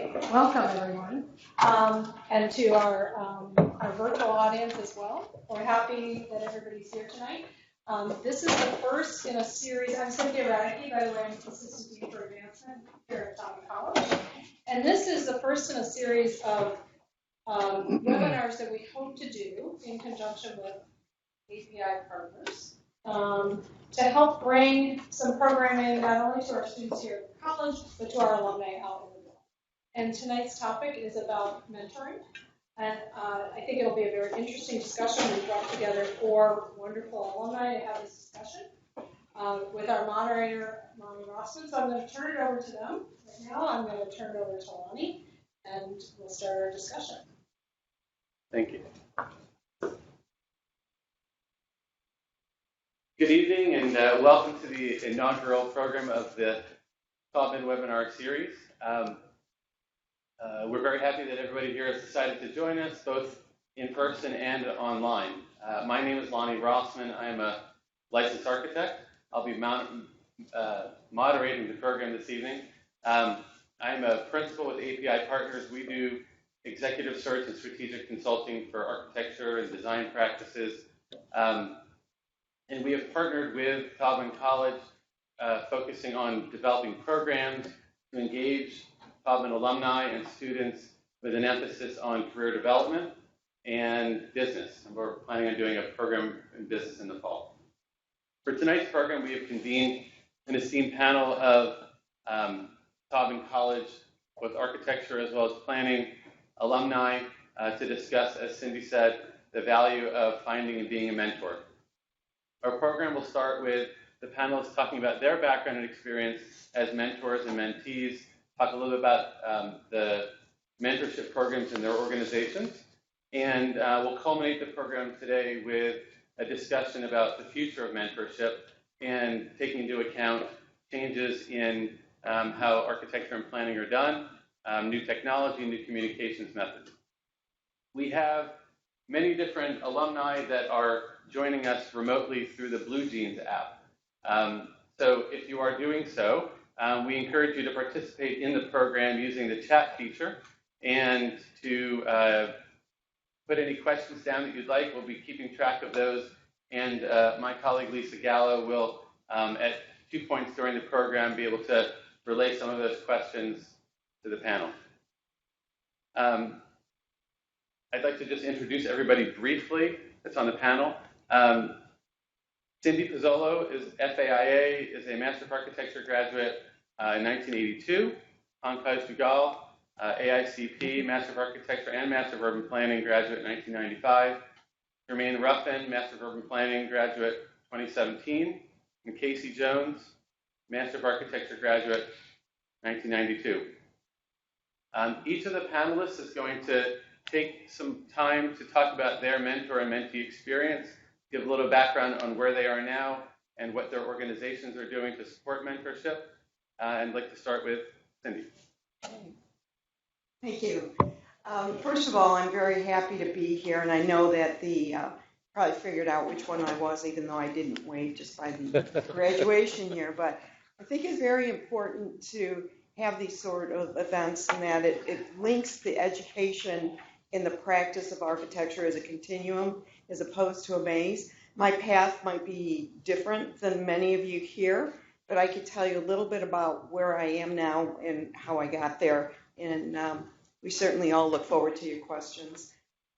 Okay, welcome everyone, and to our virtual audience as well. We're happy that everybody's here tonight. This is the first in a series. I'm Cynthia, by the way, I'm Assistant Dean for Advancement here at Towson College. And this is the first in a series of webinars that we hope to do in conjunction with API partners to help bring some programming not only to our students here at the college, but to our alumni out in the world. And tonight's topic is about mentoring. And I think it'll be a very interesting discussion. We've brought together 4 wonderful alumni to have this discussion with our moderator, Lonny Rossman. So I'm going to turn it over to them. Right now, I'm going to turn it over to Lonny, and we'll start our discussion. Thank you. Good evening, and welcome to the inaugural program of the Taubman webinar series. We're very happy that everybody here has decided to join us, both in person and online. My name is Lonny Rossman. I am a licensed architect. I'll be moderating the program this evening. I'm a principal with API Partners. We do executive search and strategic consulting for architecture and design practices. And we have partnered with Taubman College, focusing on developing programs to engage Taubman alumni and students with an emphasis on career development and business. And we're planning on doing a program in business in the fall. For tonight's program, we have convened an esteemed panel of Taubman College, both architecture as well as planning alumni, to discuss, as Cindy said, the value of finding and being a mentor. Our program will start with the panelists talking about their background and experience as mentors and mentees, talk a little bit about the mentorship programs in their organizations, and we'll culminate the program today with a discussion about the future of mentorship and taking into account changes in how architecture and planning are done, new technology, new communications methods. We have many different alumni that are joining us remotely through the Blue Jeans app. So if you are doing so, we encourage you to participate in the program using the chat feature and to put any questions down that you'd like. We'll be keeping track of those, and my colleague Lisa Gallo will, at 2 points during the program, be able to relay some of those questions to the panel. I'd like to just introduce everybody briefly that's on the panel. Cindy Pozolo is FAIA, is a Master of Architecture graduate in 1982. Pankaj Duggal, AICP, Master of Architecture and Master of Urban Planning graduate in 1995. Jermaine Ruffin, Master of Urban Planning graduate 2017. And Casey Jones, Master of Architecture graduate 1992. Each of the panelists is going to take some time to talk about their mentor and mentee experience, give a little background on where they are now and what their organizations are doing to support mentorship. And I'd like to start with Cindy. Thank you. First of all, I'm very happy to be here, and I know that probably figured out which one I was, even though I didn't wave just by the graduation year. But I think it's very important to have these sort of events, and that it links the education in the practice of architecture as a continuum, as opposed to a maze. My path might be different than many of you here, but I could tell you a little bit about where I am now and how I got there, and we certainly all look forward to your questions.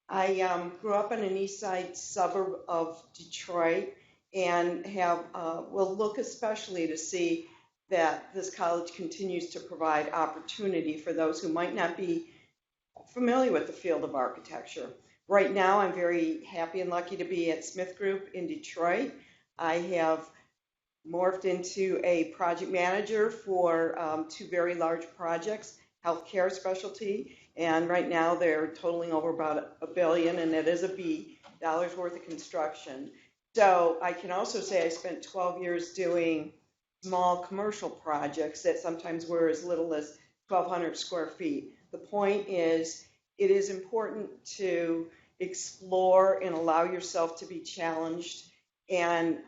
I grew up in an east side suburb of Detroit, and will look especially to see that this college continues to provide opportunity for those who might not be familiar with the field of architecture. Right now, I'm very happy and lucky to be at SmithGroup in Detroit. I have morphed into a project manager for 2 very large projects, healthcare specialty, and right now they're totaling over about $1 billion, and it is a B, dollars worth of construction. So I can also say I spent 12 years doing small commercial projects that sometimes were as little as 1,200 square feet. The point is, it is important to explore and allow yourself to be challenged. And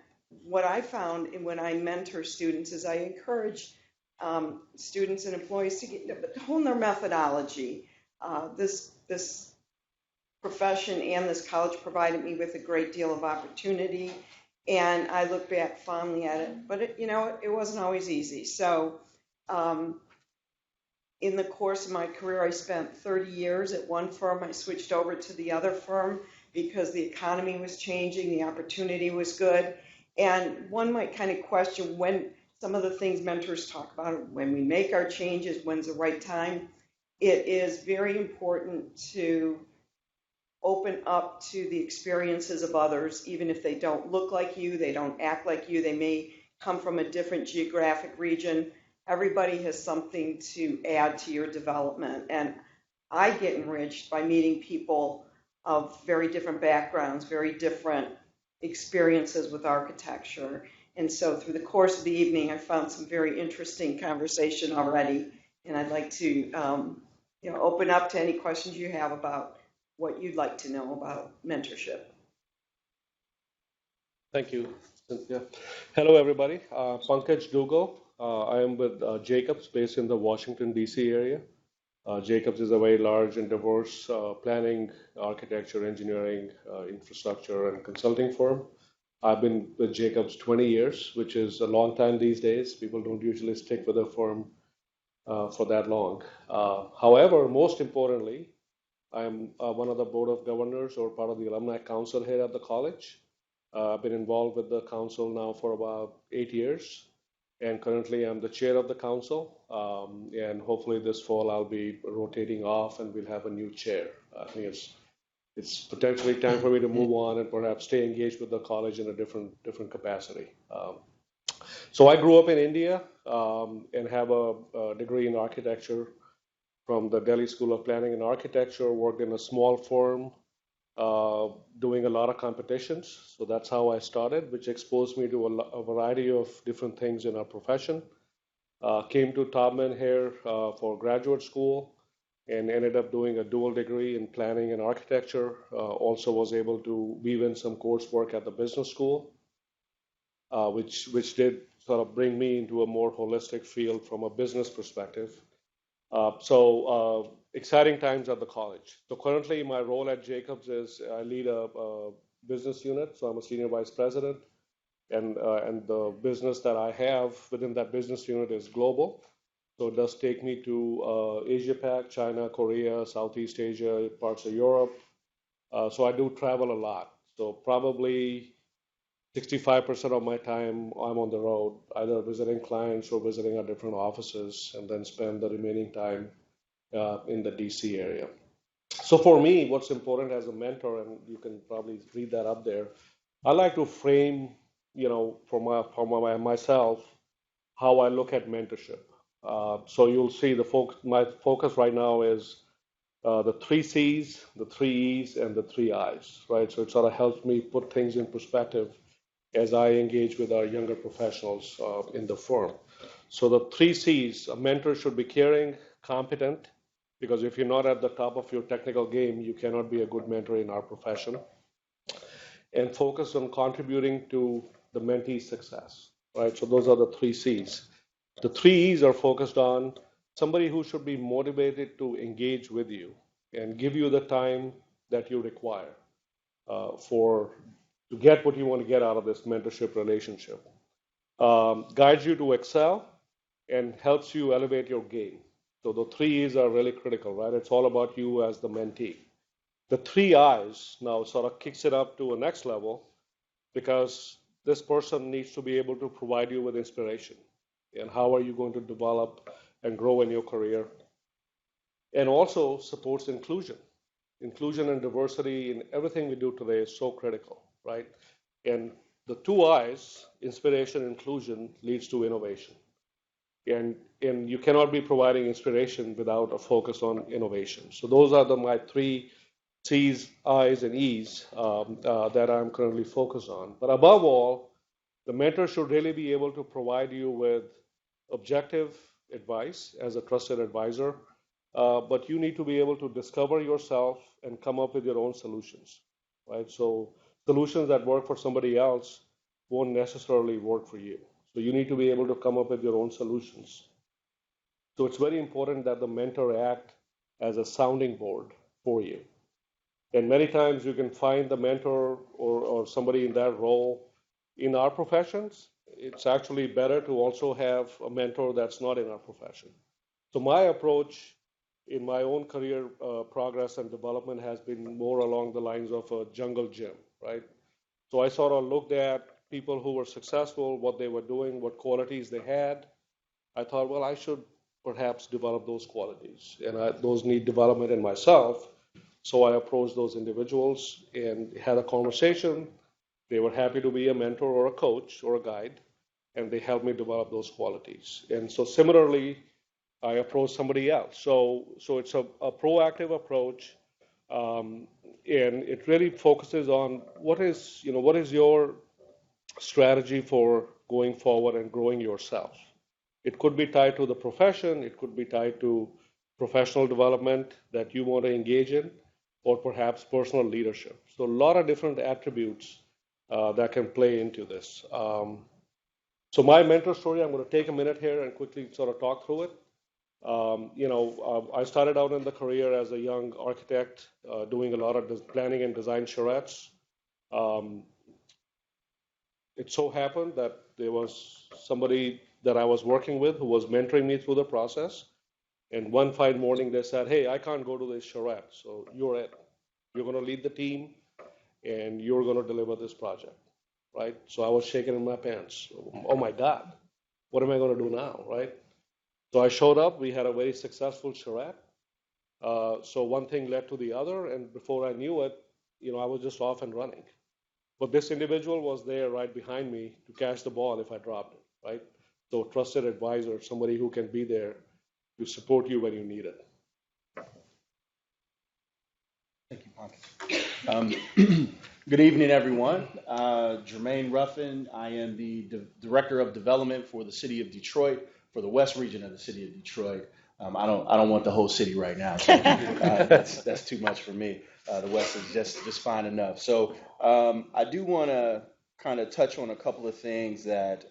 what I found when I mentor students is I encourage students and employees to hone their methodology. This profession and this college provided me with a great deal of opportunity, and I look back fondly at it. But it wasn't always easy. So, in the course of my career, I spent 30 years at one firm. I switched over to the other firm because the economy was changing, the opportunity was good, and one might kind of question when some of the things mentors talk about, when we make our changes, when's the right time. It is very important to open up to the experiences of others, even if they don't look like you, they don't act like you, they may come from a different geographic region. Everybody has something to add to your development. And I get enriched by meeting people of very different backgrounds, very different experiences with architecture. And so through the course of the evening, I found some very interesting conversation already. And I'd like to open up to any questions you have about what you'd like to know about mentorship. Thank you, Cynthia. Hello, everybody. Pankaj, Duggal. I am with Jacobs, based in the Washington, D.C. area. Jacobs is a very large and diverse planning, architecture, engineering, infrastructure, and consulting firm. I've been with Jacobs 20 years, which is a long time these days. People don't usually stick with a firm for that long. However, most importantly, I'm one of the board of governors or part of the alumni council here at the college. I've been involved with the council now for about 8 years, and currently I'm the chair of the council. And hopefully this fall I'll be rotating off, and we'll have a new chair. I think it's potentially time for me to move on and perhaps stay engaged with the college in a different capacity. So I grew up in India and have a degree in architecture from the Delhi School of Planning and Architecture, worked in a small firm doing a lot of competitions. So that's how I started, which exposed me to a variety of different things in our profession. Came to Tubman here for graduate school and ended up doing a dual degree in planning and architecture. Also was able to weave in some coursework at the business school, which did sort of bring me into a more holistic field from a business perspective. So exciting times at the college. So currently my role at Jacobs is I lead a business unit, so I'm a senior vice president, and the business that I have within that business unit is global. So it does take me to Asia Pac, China, Korea, Southeast Asia, parts of Europe. So I do travel a lot. So probably 65% of my time I'm on the road, either visiting clients or visiting our different offices, and then spend the remaining time in the DC area. So for me, what's important as a mentor, and you can probably read that up there, I like to frame, for myself, how I look at mentorship. So you'll see my focus right now is the 3 C's, the 3 E's, and the 3 I's, right? So it sort of helps me put things in perspective as I engage with our younger professionals in the firm. So the 3 C's, a mentor should be caring, competent, because if you're not at the top of your technical game, you cannot be a good mentor in our profession, and focus on contributing to the mentee's success, right? So those are the 3 C's. The 3 E's are focused on somebody who should be motivated to engage with you and give you the time that you require to get what you want to get out of this mentorship relationship. Guides you to excel and helps you elevate your game. So the 3 E's are really critical, right? It's all about you as the mentee. The 3 I's now sort of kicks it up to a next level, because this person needs to be able to provide you with inspiration. And how are you going to develop and grow in your career? And also supports inclusion. Inclusion and diversity in everything we do today is so critical, right? And the 2 I's, inspiration, inclusion, leads to innovation. And you cannot be providing inspiration without a focus on innovation. So those are my 3 C's, I's, and E's that I'm currently focused on. But above all, the mentor should really be able to provide you with objective advice as a trusted advisor, but you need to be able to discover yourself and come up with your own solutions, right? So solutions that work for somebody else won't necessarily work for you. So you need to be able to come up with your own solutions. So it's very important that the mentor act as a sounding board for you. And many times you can find the mentor or somebody in that role in our professions. It's actually better to also have a mentor that's not in our profession. So my approach in my own career progress and development has been more along the lines of a jungle gym, right? So I sort of looked at people who were successful, what they were doing, what qualities they had. I thought, well, I should perhaps develop those qualities, and those need development in myself. So I approached those individuals and had a conversation. They were happy to be a mentor or a coach or a guide, and they helped me develop those qualities. And so similarly, I approach somebody else. So it's a proactive approach, and it really focuses on what is your strategy for going forward and growing yourself. It could be tied to the profession, it could be tied to professional development that you want to engage in, or perhaps personal leadership. So a lot of different attributes that can play into this. So my mentor story, I'm going to take a minute here and quickly sort of talk through it. I started out in the career as a young architect, doing a lot of planning and design charrettes. It so happened that there was somebody that I was working with who was mentoring me through the process. And one fine morning they said, hey, I can't go to this charrette, so you're it. You're going to lead the team and you're going to deliver this project, right? So I was shaking in my pants. Oh my God, what am I going to do now, right? So I showed up. We had a very successful charrette. So one thing led to the other, and before I knew it, I was just off and running. But this individual was there right behind me to catch the ball if I dropped it, right? So trusted advisor, somebody who can be there to support you when you need it. Thank you, Pankaj. Good evening, everyone. Jermaine Ruffin. I am the Director of Development for the City of Detroit, for the West region of the City of Detroit. I don't want the whole city right now. So, that's too much for me. The West is just fine enough. So I do want to kind of touch on a couple of things that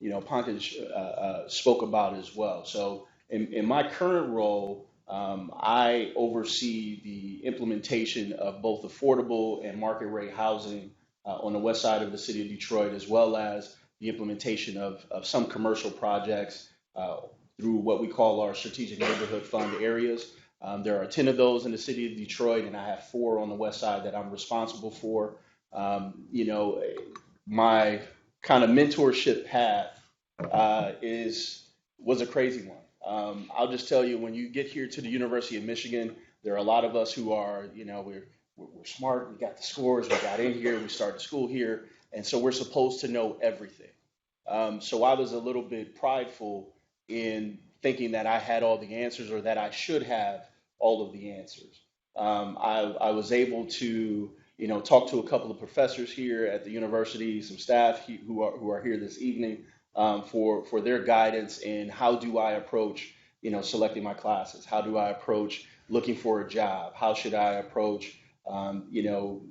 Pankaj spoke about as well. So in my current role, I oversee the implementation of both affordable and market rate housing on the west side of the city of Detroit, as well as the implementation of some commercial projects through what we call our strategic neighborhood fund areas. There are 10 of those in the city of Detroit, and I have 4 on the west side that I'm responsible for. My kind of mentorship path was a crazy one. I'll just tell you, when you get here to the University of Michigan, there are a lot of us who are, we're smart, we got the scores, we got in here, we started school here, and so we're supposed to know everything. So I was a little bit prideful in thinking that I had all the answers or that I should have all of the answers. I was able to, talk to a couple of professors here at the university, some staff who are here this evening for their guidance in how do I approach, selecting my classes? How do I approach looking for a job? How should I approach,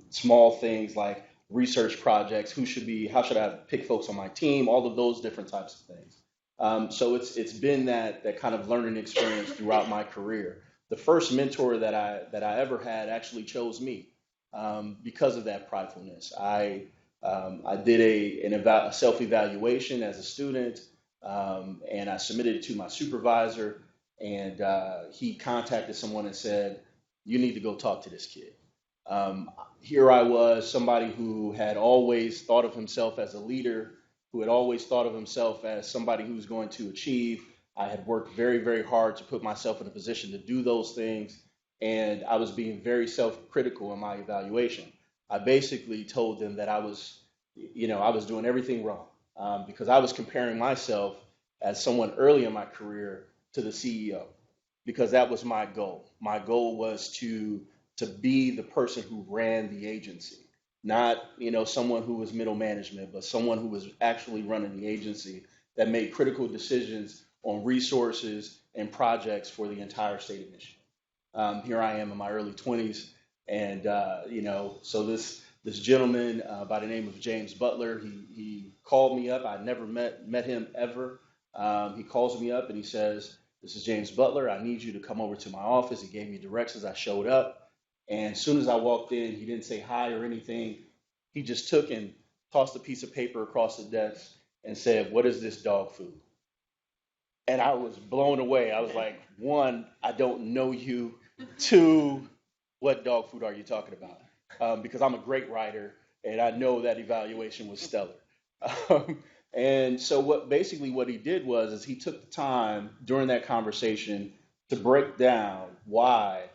small things like research projects? How should I pick folks on my team? All of those different types of things. So it's been that kind of learning experience throughout my career. The first mentor that I ever had actually chose me because of that pridefulness. I did a self-evaluation as a student, and I submitted it to my supervisor, and he contacted someone and said, "You need to go talk to this kid." Here I was, somebody who had always thought of himself as a leader, who had always thought of himself as somebody who's going to achieve. I had worked very, very hard to put myself in a position to do those things, and I was being very self-critical in my evaluation. I basically told them that I was doing everything wrong because I was comparing myself as someone early in my career to the CEO, because that was my goal. My goal was to be the person who ran the agency, not someone who was middle management, but someone who was actually running the agency that made critical decisions on resources and projects for the entire state of Michigan. Here I am in my early 20s, and so this gentleman by the name of James Butler, he called me up. I'd never met him ever. He calls me up and he says, this is James Butler. I need you to come over to my office. He gave me directions. I showed up. And as soon as I walked in, he didn't say hi or anything. He just took and tossed a piece of paper across the desk and said, "What is this dog food?" And I was blown away. I was like, one, I don't know you. Two, what dog food are you talking about? Because I'm a great writer, and I know that evaluation was stellar. And so what he did is he took the time during that conversation to break down why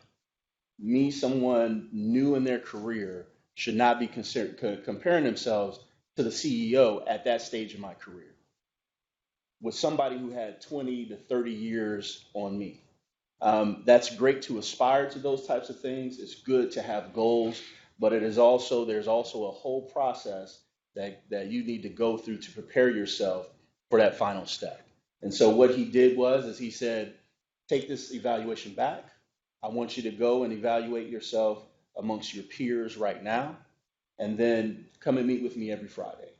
me, someone new in their career, should not be comparing themselves to the CEO at that stage of my career with somebody who had 20 to 30 years on me. That's great to aspire to those types of things. It's good to have goals, but there's also a whole process that you need to go through to prepare yourself for that final step. And so what he did is he said, take this evaluation back. I want you to go and evaluate yourself amongst your peers right now, and then come and meet with me every Friday.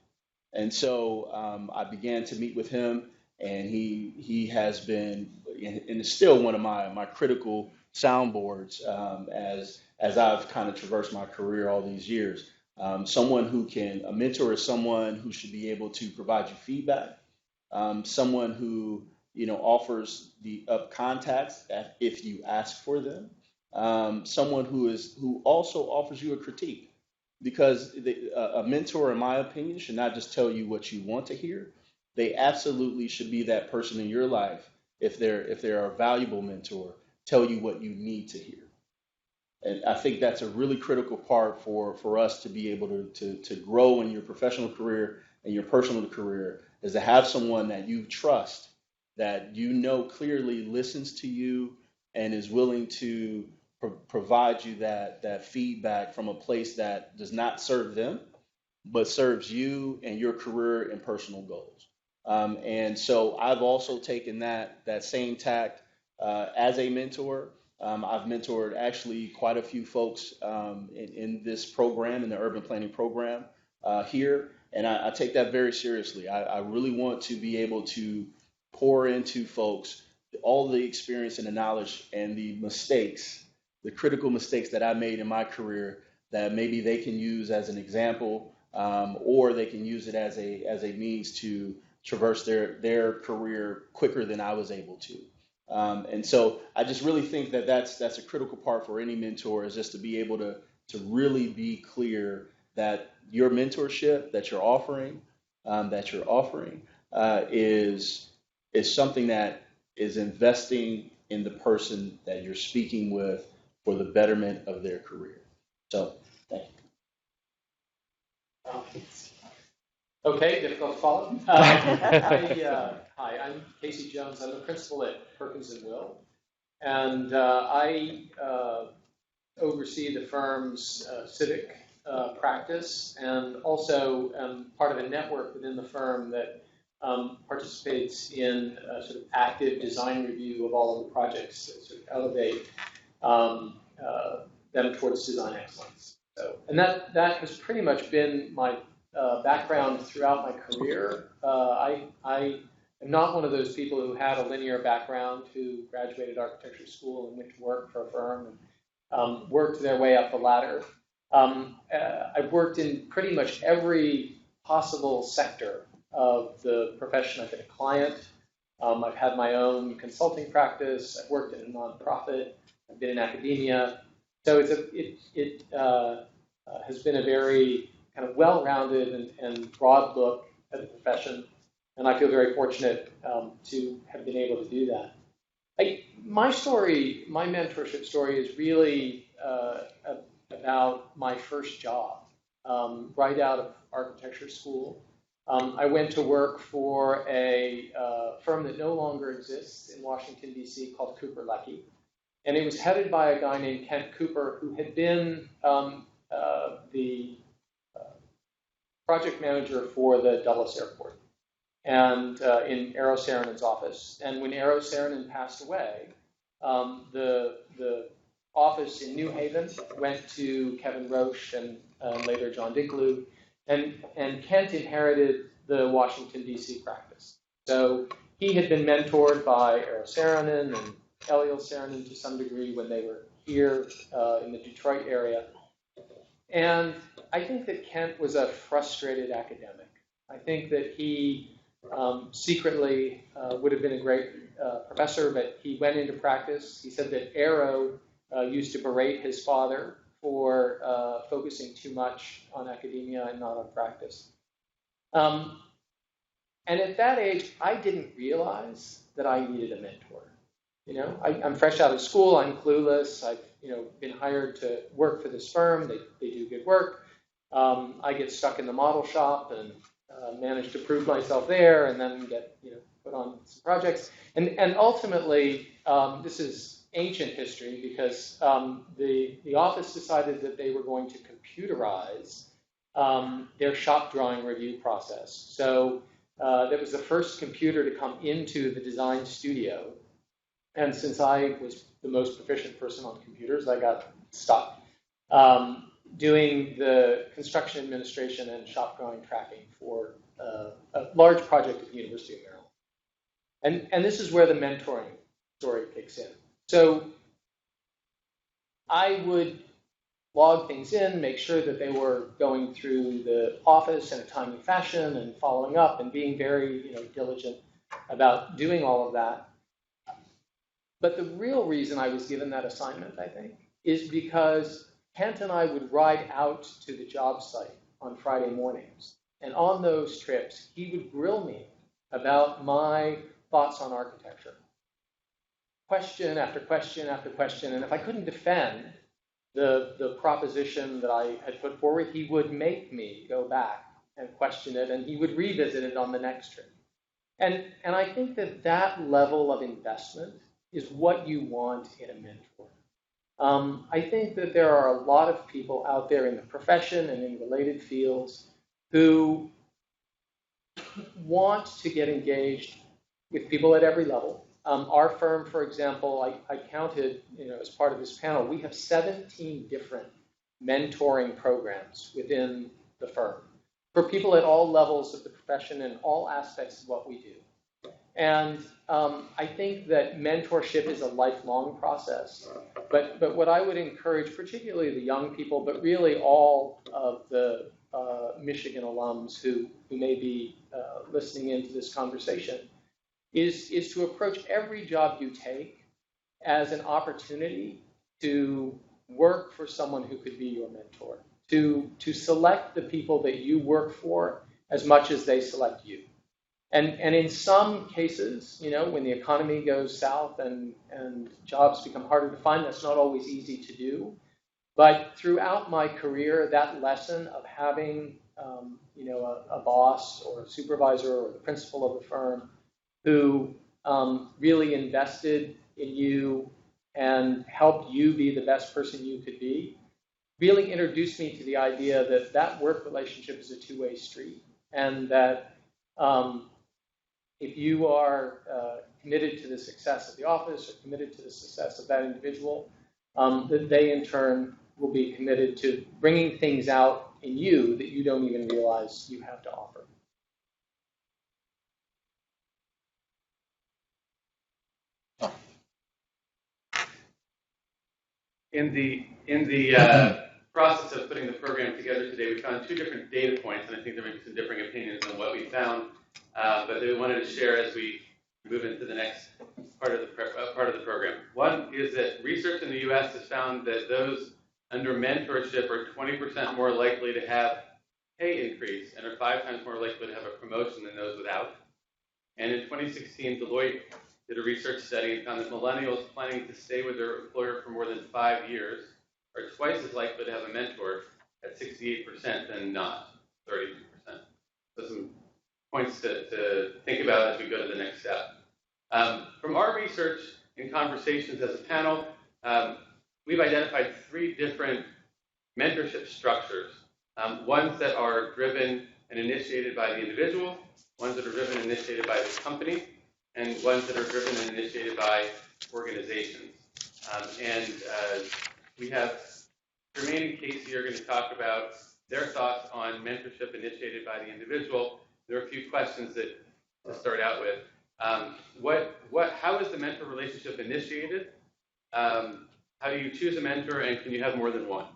And so I began to meet with him, and he has been, and is still one of my critical soundboards as I've kind of traversed my career all these years. A mentor is someone who should be able to provide you feedback, someone who offers the up contacts if you ask for them, someone who also offers you a critique. Because a mentor, in my opinion, should not just tell you what you want to hear. They absolutely should be that person in your life, if they're a valuable mentor, tell you what you need to hear. And I think that's a really critical part for us to be able to grow in your professional career and your personal career, is to have someone that you trust, that clearly listens to you and is willing to provide you that feedback from a place that does not serve them, but serves you and your career and personal goals. And so I've also taken that same tact as a mentor. I've mentored actually quite a few folks in this program, in the urban planning program here, and I take that very seriously. I really want to be able to pour into folks all the experience and the knowledge and the critical mistakes that I made in my career, that maybe they can use as an example, or they can use it as a means to traverse their career quicker than I was able to. And so I just really think that's a critical part for any mentor, is just to be able to really be clear that your mentorship that you're offering is something that is investing in the person that you're speaking with for the betterment of their career. So, thank you. Okay, difficult to follow. Hi, I'm Casey Jones. I'm the principal at Perkins & Will, and I oversee the firm's civic practice, and also am part of a network within the firm that participates in sort of active design review of all of the projects that sort of elevate them towards design excellence. So, and that has pretty much been my background throughout my career. I am not one of those people who had a linear background, who graduated architecture school and went to work for a firm and worked their way up the ladder. I've worked in pretty much every possible sector of the profession. I've been a client. I've had my own consulting practice. I've worked in a nonprofit. I've been in academia. So it has been a very kind of well-rounded and broad look at the profession, and I feel very fortunate to have been able to do that. My mentorship story is really about my first job. Right out of architecture school, I went to work for a firm that no longer exists in Washington, D.C. called Cooper Leckey. And it was headed by a guy named Kent Cooper, who had been the project manager for the Dulles Airport, and in Eero Saarinen's office. And when Eero Saarinen passed away, the office in New Haven went to Kevin Roche and later John Diglew, and Kent inherited the Washington, D.C. practice. So he had been mentored by Eero Saarinen and Eliel Saarinen to some degree when they were here in the Detroit area. And I think that Kent was a frustrated academic. I think that he secretly would have been a great professor, but he went into practice. He said that Eero used to berate his father for focusing too much on academia and not on practice. And at that age, I didn't realize that I needed a mentor. You know, I'm fresh out of school. I'm clueless. I've been hired to work for this firm. They do good work. I get stuck in the model shop and manage to prove myself there, and then get put on some projects. And ultimately, this is ancient history because the office decided that they were going to computerize their shop drawing review process. So that was the first computer to come into the design studio. And since I was the most proficient person on computers, I got stuck doing the construction administration and shop drawing tracking for a large project at the University of Maryland. And this is where the mentoring story kicks in. So I would log things in, make sure that they were going through the office in a timely fashion and following up and being very diligent about doing all of that. But the real reason I was given that assignment, I think, is because Kent and I would ride out to the job site on Friday mornings. And on those trips, he would grill me about my thoughts on architecture. Question after question after question. And if I couldn't defend the proposition that I had put forward, he would make me go back and question it, and he would revisit it on the next trip. And I think that level of investment is what you want in a mentor. I think that there are a lot of people out there in the profession and in related fields who want to get engaged with people at every level. Our firm, for example, I counted, as part of this panel, we have 17 different mentoring programs within the firm for people at all levels of the profession and all aspects of what we do. And I think that mentorship is a lifelong process. But what I would encourage, particularly the young people, but really all of the Michigan alums who may be listening into this conversation, is to approach every job you take as an opportunity to work for someone who could be your mentor, to select the people that you work for as much as they select you. And in some cases, when the economy goes south and jobs become harder to find, that's not always easy to do. But throughout my career, that lesson of having a boss or a supervisor or the principal of the firm who really invested in you and helped you be the best person you could be, really introduced me to the idea that work relationship is a two-way street, and that if you are committed to the success of the office or committed to the success of that individual, that they in turn will be committed to bringing things out in you that you don't even realize you have to offer. In the process of putting the program together today, we found two different data points, and I think there may be some differing opinions on what we found, but we wanted to share as we move into the next part of the program. One is that research in the U.S. has found that those under mentorship are 20% more likely to have pay increase and are 5 times more likely to have a promotion than those without. And in 2016, Deloitte did a research study and found that millennials planning to stay with their employer for more than 5 years are twice as likely to have a mentor at 68% than not, 32%. So some points to think about as we go to the next step. From our research and conversations as a panel, we've identified 3 different mentorship structures. Ones that are driven and initiated by the individual, ones that are driven and initiated by the company, and ones that are driven and initiated by organizations. We have Jermaine and Casey are going to talk about their thoughts on mentorship initiated by the individual. There are a few questions to start out with. How is the mentor relationship initiated? How do you choose a mentor, and can you have more than one?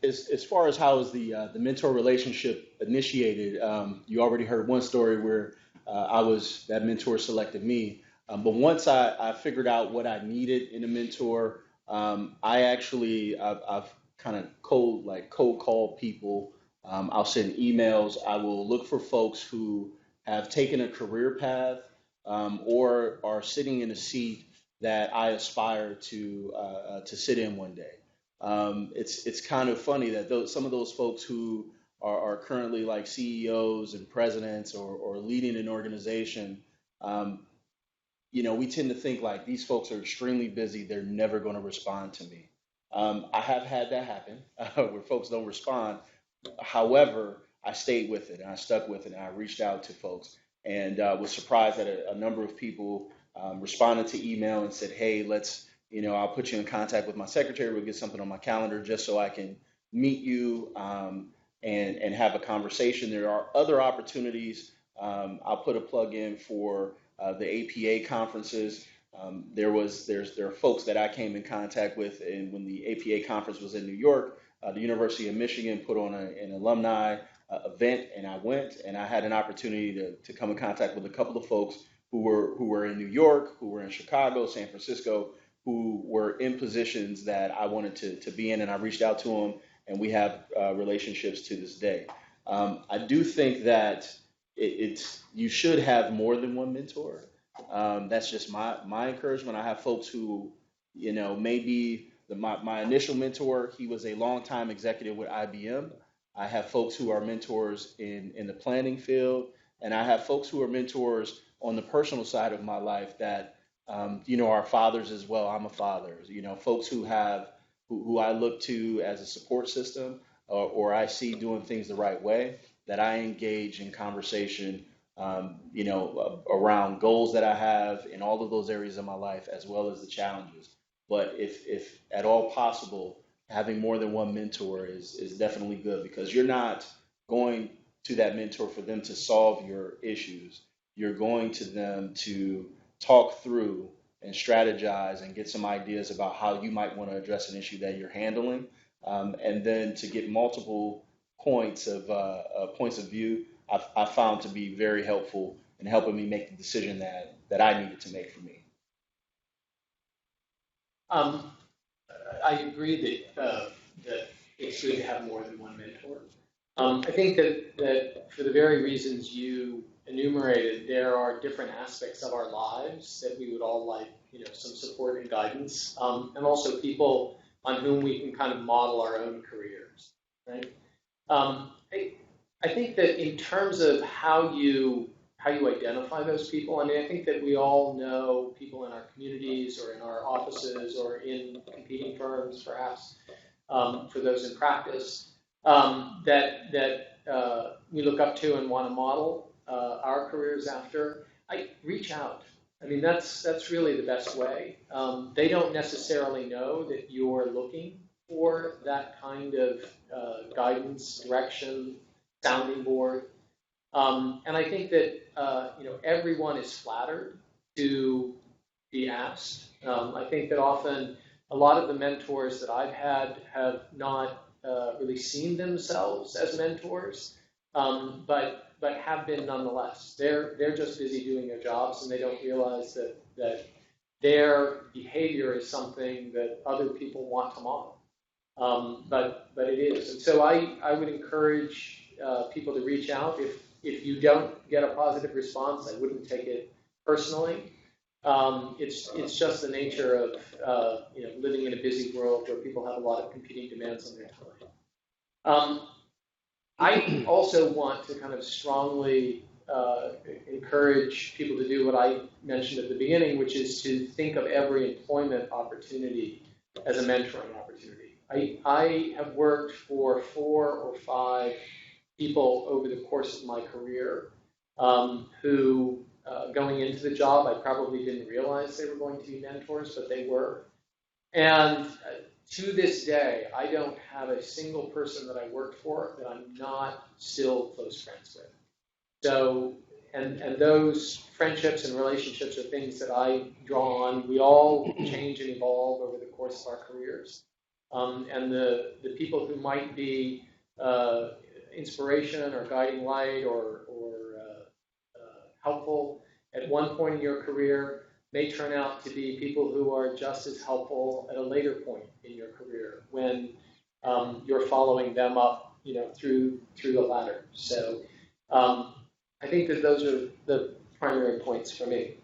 As far as how is the mentor relationship initiated, you already heard one story where that mentor selected me. But once I figured out what I needed in a mentor, I've kind of cold call people. I'll send emails. I will look for folks who have taken a career path or are sitting in a seat that I aspire to sit in one day. It's kind of funny that some of those folks who are currently like CEOs and presidents or leading an organization, we tend to think like these folks are extremely busy. They're never going to respond to me. I have had that happen where folks don't respond. However, I stayed with it and I stuck with it and I reached out to folks and was surprised that a number of people responded to email and said, hey, I'll put you in contact with my secretary. We'll get something on my calendar just so I can meet you and have a conversation. There are other opportunities. I'll put a plug in for the APA conferences. There are folks that I came in contact with, and when the APA conference was in New York, the University of Michigan put on an alumni event, and I went, and I had an opportunity to come in contact with a couple of folks who were in New York, who were in Chicago, San Francisco, who were in positions that I wanted to be in, and I reached out to them, and we have relationships to this day. I do think that you should have more than one mentor. That's just my encouragement. I have folks who, maybe my initial mentor, he was a longtime executive with IBM. I have folks who are mentors in the planning field, and I have folks who are mentors on the personal side of my life that are fathers as well. I'm a father. Folks who I look to as a support system, or I see doing things the right way, that I engage in conversation, around goals that I have in all of those areas of my life, as well as the challenges. But if at all possible, having more than one mentor is definitely good, because you're not going to that mentor for them to solve your issues. You're going to them to talk through and strategize and get some ideas about how you might want to address an issue that you're handling, and then to get multiple points of view. I found to be very helpful in helping me make the decision that I needed to make for me. I agree that it's good to have more than one mentor. I think that for the very reasons you enumerated, there are different aspects of our lives that we would all like, some support and guidance, and also people on whom we can kind of model our own careers, right? I think that in terms of how you identify those people, I think that we all know people in our communities or in our offices or in competing firms, perhaps, for those in practice, that we look up to and want to model our careers after. I reach out. That's really the best way. They don't necessarily know that you're looking for that kind of guidance, direction, sounding board. And I think that everyone is flattered to be asked. I think that often a lot of the mentors that I've had have not really seen themselves as mentors, but have been nonetheless. They're just busy doing their jobs, and they don't realize that their behavior is something that other people want to model. But it is, and so I would encourage people to reach out. If you don't get a positive response, I wouldn't take it personally. It's just the nature of living in a busy world where people have a lot of competing demands on their time. I also want to kind of strongly encourage people to do what I mentioned at the beginning, which is to think of every employment opportunity as a mentoring opportunity. I have worked for 4 or 5 people over the course of my career who, going into the job, I probably didn't realize they were going to be mentors, but they were. And to this day, I don't have a single person that I worked for that I'm not still close friends with. So, and those friendships and relationships are things that I draw on. We all change and evolve over the course of our careers. And the people who might be inspiration or guiding light or helpful at one point in your career may turn out to be people who are just as helpful at a later point in your career when you're following them up, through the ladder. So I think that those are the primary points for me.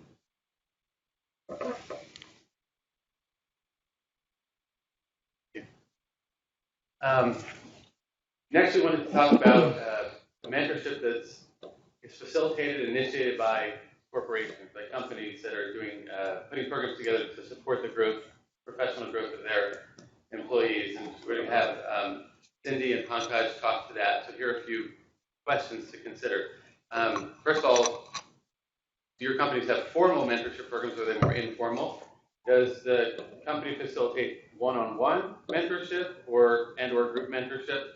Next, we wanted to talk about mentorship that's facilitated and initiated by corporations, by companies that are doing putting programs together to support the growth, professional growth of their employees. And we're going to have Cindy and Pankaj talk to that. So here are a few questions to consider. First of all, do your companies have formal mentorship programs or are they more informal? Does the company facilitate one-on-one mentorship or group mentorship?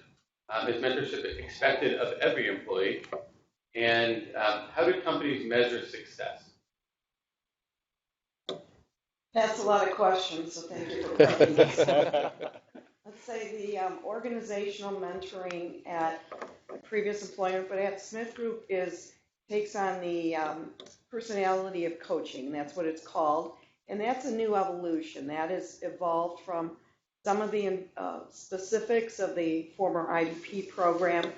Is mentorship expected of every employee? And how do companies measure success? That's a lot of questions, so thank you for bringing this. Let's say the organizational mentoring at my previous employer, but at SmithGroup takes on the personality of coaching. That's what it's called. And that's a new evolution. That has evolved from some of the specifics of the former IDP program,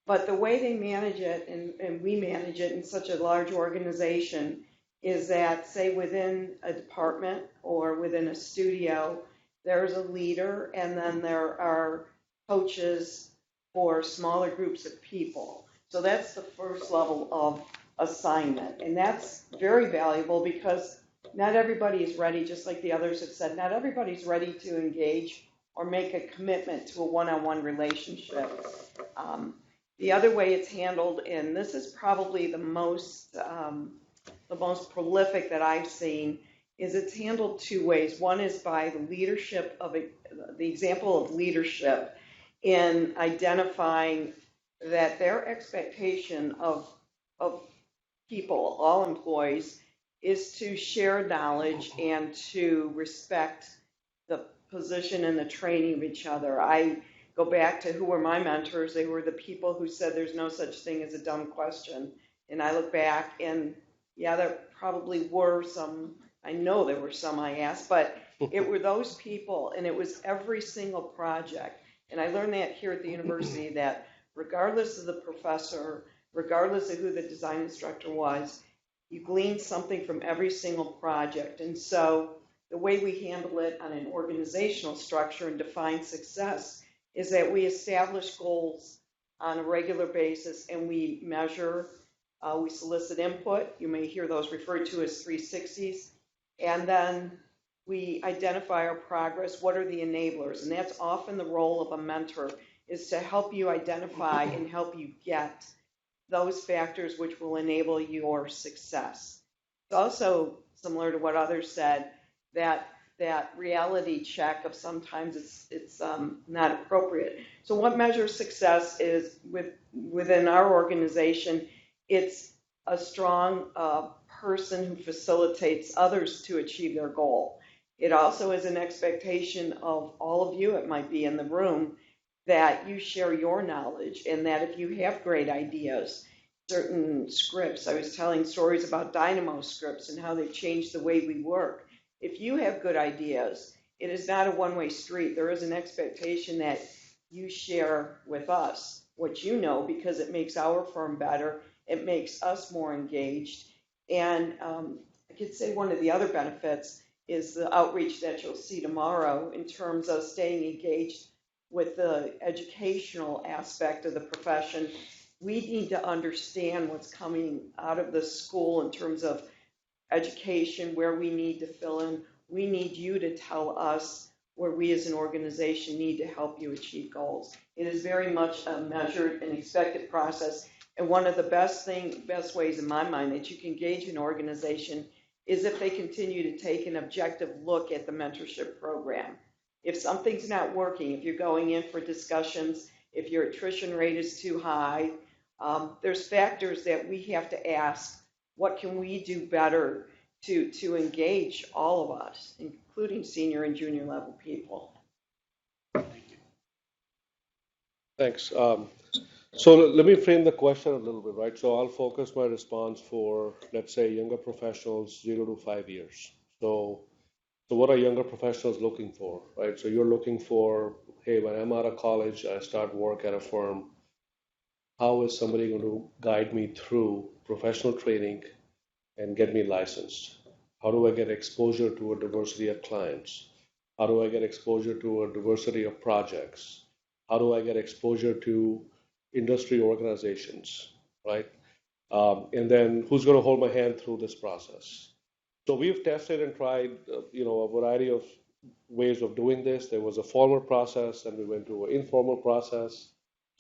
but the way they manage it, and we manage it in such a large organization, is that, say, within a department or within a studio, there's a leader, and then there are coaches for smaller groups of people. So that's the first level of assignment, and that's very valuable because not everybody is ready, just like the others have said, not everybody's ready to engage or make a commitment to a one-on-one relationship. The other way it's handled, and this is probably the most prolific that I've seen, is it's handled two ways. One is by the leadership of the example of leadership in identifying that their expectation of people, all employees, is to share knowledge and to respect the position and the training of each other. I go back to who were my mentors. They were the people who said there's no such thing as a dumb question. And I look back and, yeah, there probably were some, I know there were some I asked, but it were those people, and it was every single project. And I learned that here at the university, that regardless of the professor, regardless of who the design instructor was, you glean something from every single project. And so the way we handle it on an organizational structure and define success is that we establish goals on a regular basis and we measure, we solicit input. You may hear those referred to as 360s. And then we identify our progress. What are the enablers? And that's often the role of a mentor, is to help you identify and help you get those factors which will enable your success. It's also similar to what others said, that reality check of sometimes it's not appropriate. So what measures success is within our organization, it's a strong person who facilitates others to achieve their goal. It also is an expectation of all of you, it might be in the room, that you share your knowledge, and that if you have great ideas, certain scripts, I was telling stories about Dynamo scripts and how they've changed the way we work. If you have good ideas, it is not a one-way street. There is an expectation that you share with us what you know, because it makes our firm better, it makes us more engaged. And I could say one of the other benefits is the outreach that you'll see tomorrow in terms of staying engaged with the educational aspect of the profession. We need to understand what's coming out of the school in terms of education, where we need to fill in. We need you to tell us where we as an organization need to help you achieve goals. It is very much a measured and expected process. And one of the best ways in my mind that you can gauge an organization is if they continue to take an objective look at the mentorship program. If something's not working, if you're going in for discussions, if your attrition rate is too high, there's factors that we have to ask, what can we do better to engage all of us, including senior and junior level people? Thanks. So let me frame the question a little bit, right? So I'll focus my response for, let's say, younger professionals, 0 to 5 years. So what are younger professionals looking for, right? So you're looking for, hey, when I'm out of college, I start work at a firm. How is somebody going to guide me through professional training and get me licensed? How do I get exposure to a diversity of clients? How do I get exposure to a diversity of projects? How do I get exposure to industry organizations, right? And then who's going to hold my hand through this process? So we've tested and tried, a variety of ways of doing this. There was a formal process, and we went to an informal process.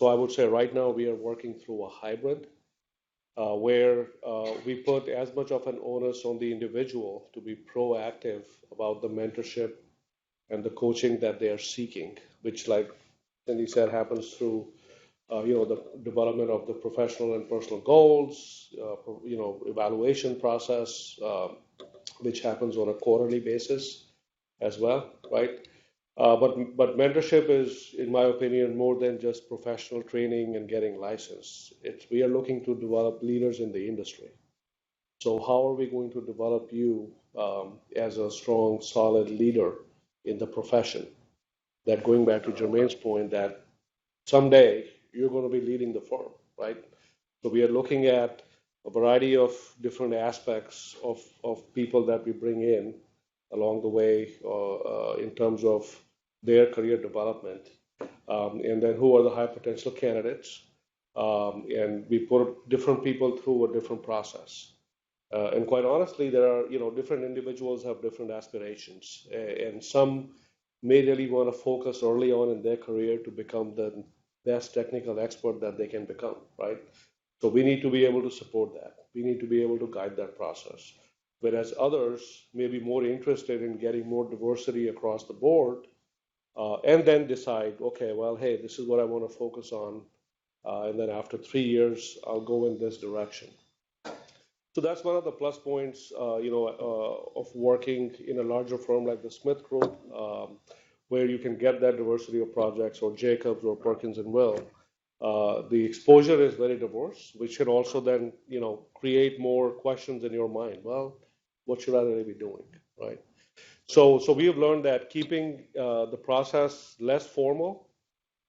So I would say right now we are working through a hybrid, where we put as much of an onus on the individual to be proactive about the mentorship and the coaching that they are seeking, which, like Cindy said, happens through the development of the professional and personal goals, evaluation process, which happens on a quarterly basis as well, right? But mentorship is, in my opinion, more than just professional training and getting licensed. We are looking to develop leaders in the industry. So how are we going to develop you as a strong, solid leader in the profession? That, going back to Jermaine's point, that someday you're going to be leading the firm, right? So we are looking at a variety of different aspects of people that we bring in along the way in terms of their career development. And then who are the high potential candidates? And we put different people through a different process. And quite honestly, there are, different individuals have different aspirations. And some may really want to focus early on in their career to become the best technical expert that they can become, right? So we need to be able to support that. We need to be able to guide that process. Whereas others may be more interested in getting more diversity across the board, and then decide, okay, well, hey, this is what I want to focus on, and then after 3 years, I'll go in this direction. So that's one of the plus points, of working in a larger firm like the SmithGroup, where you can get that diversity of projects, or Jacobs or Perkins and Will. The exposure is very diverse, which can also then, create more questions in your mind. Well, what should I really be doing, right? So we have learned that keeping the process less formal,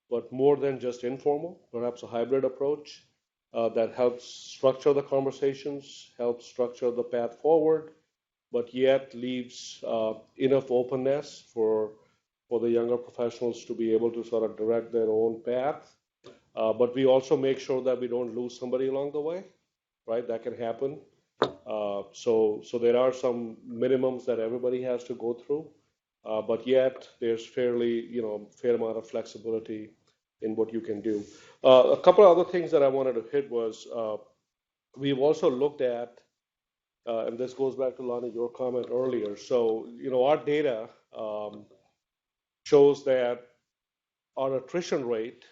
but more than just informal, perhaps a hybrid approach that helps structure the conversations, helps structure the path forward, but yet leaves enough openness for the younger professionals to be able to sort of direct their own path. But we also make sure that we don't lose somebody along the way, right? That can happen. So there are some minimums that everybody has to go through, but yet there's fair amount of flexibility in what you can do. A couple of other things that I wanted to hit was we've also looked at, and this goes back to Lonny, your comment earlier. So our data shows that our attrition rate,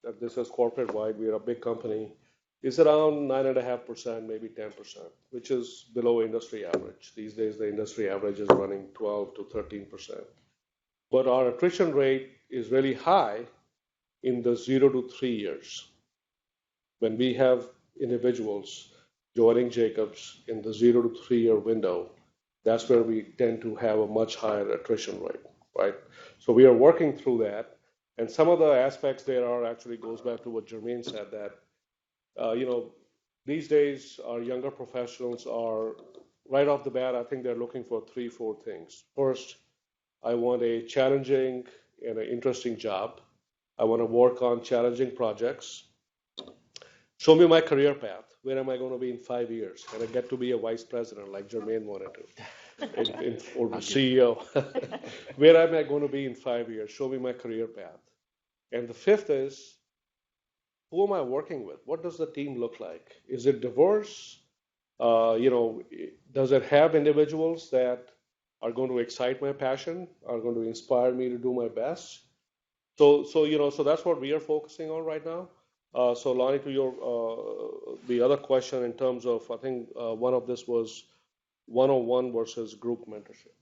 that this is corporate wide, we are a big company, is around 9.5%, maybe 10%, which is below industry average. These days, the industry average is running 12 to 13%. But our attrition rate is really high in the 0 to 3 years. When we have individuals joining Jacobs in the 0 to 3 year window, that's where we tend to have a much higher attrition rate, right? So we are working through that. And some of the aspects there are actually goes back to what Jermaine said, that these days our younger professionals are right off the bat, I think they're looking for 3-4 things. First, I want a challenging and an interesting job. I want to work on challenging projects. Show me my career path. Where am I going to be in 5 years? Can I get to be a vice president like Jermaine wanted to, or the CEO? Where am I going to be in 5 years? Show me my career path. And the fifth is, who am I working with? What does the team look like? Is it diverse? Does it have individuals that are going to excite my passion, are going to inspire me to do my best. So that's what we are focusing on right now. So Lonnie, to your the other question in terms of, I think one of this was one-on-one versus group mentorship.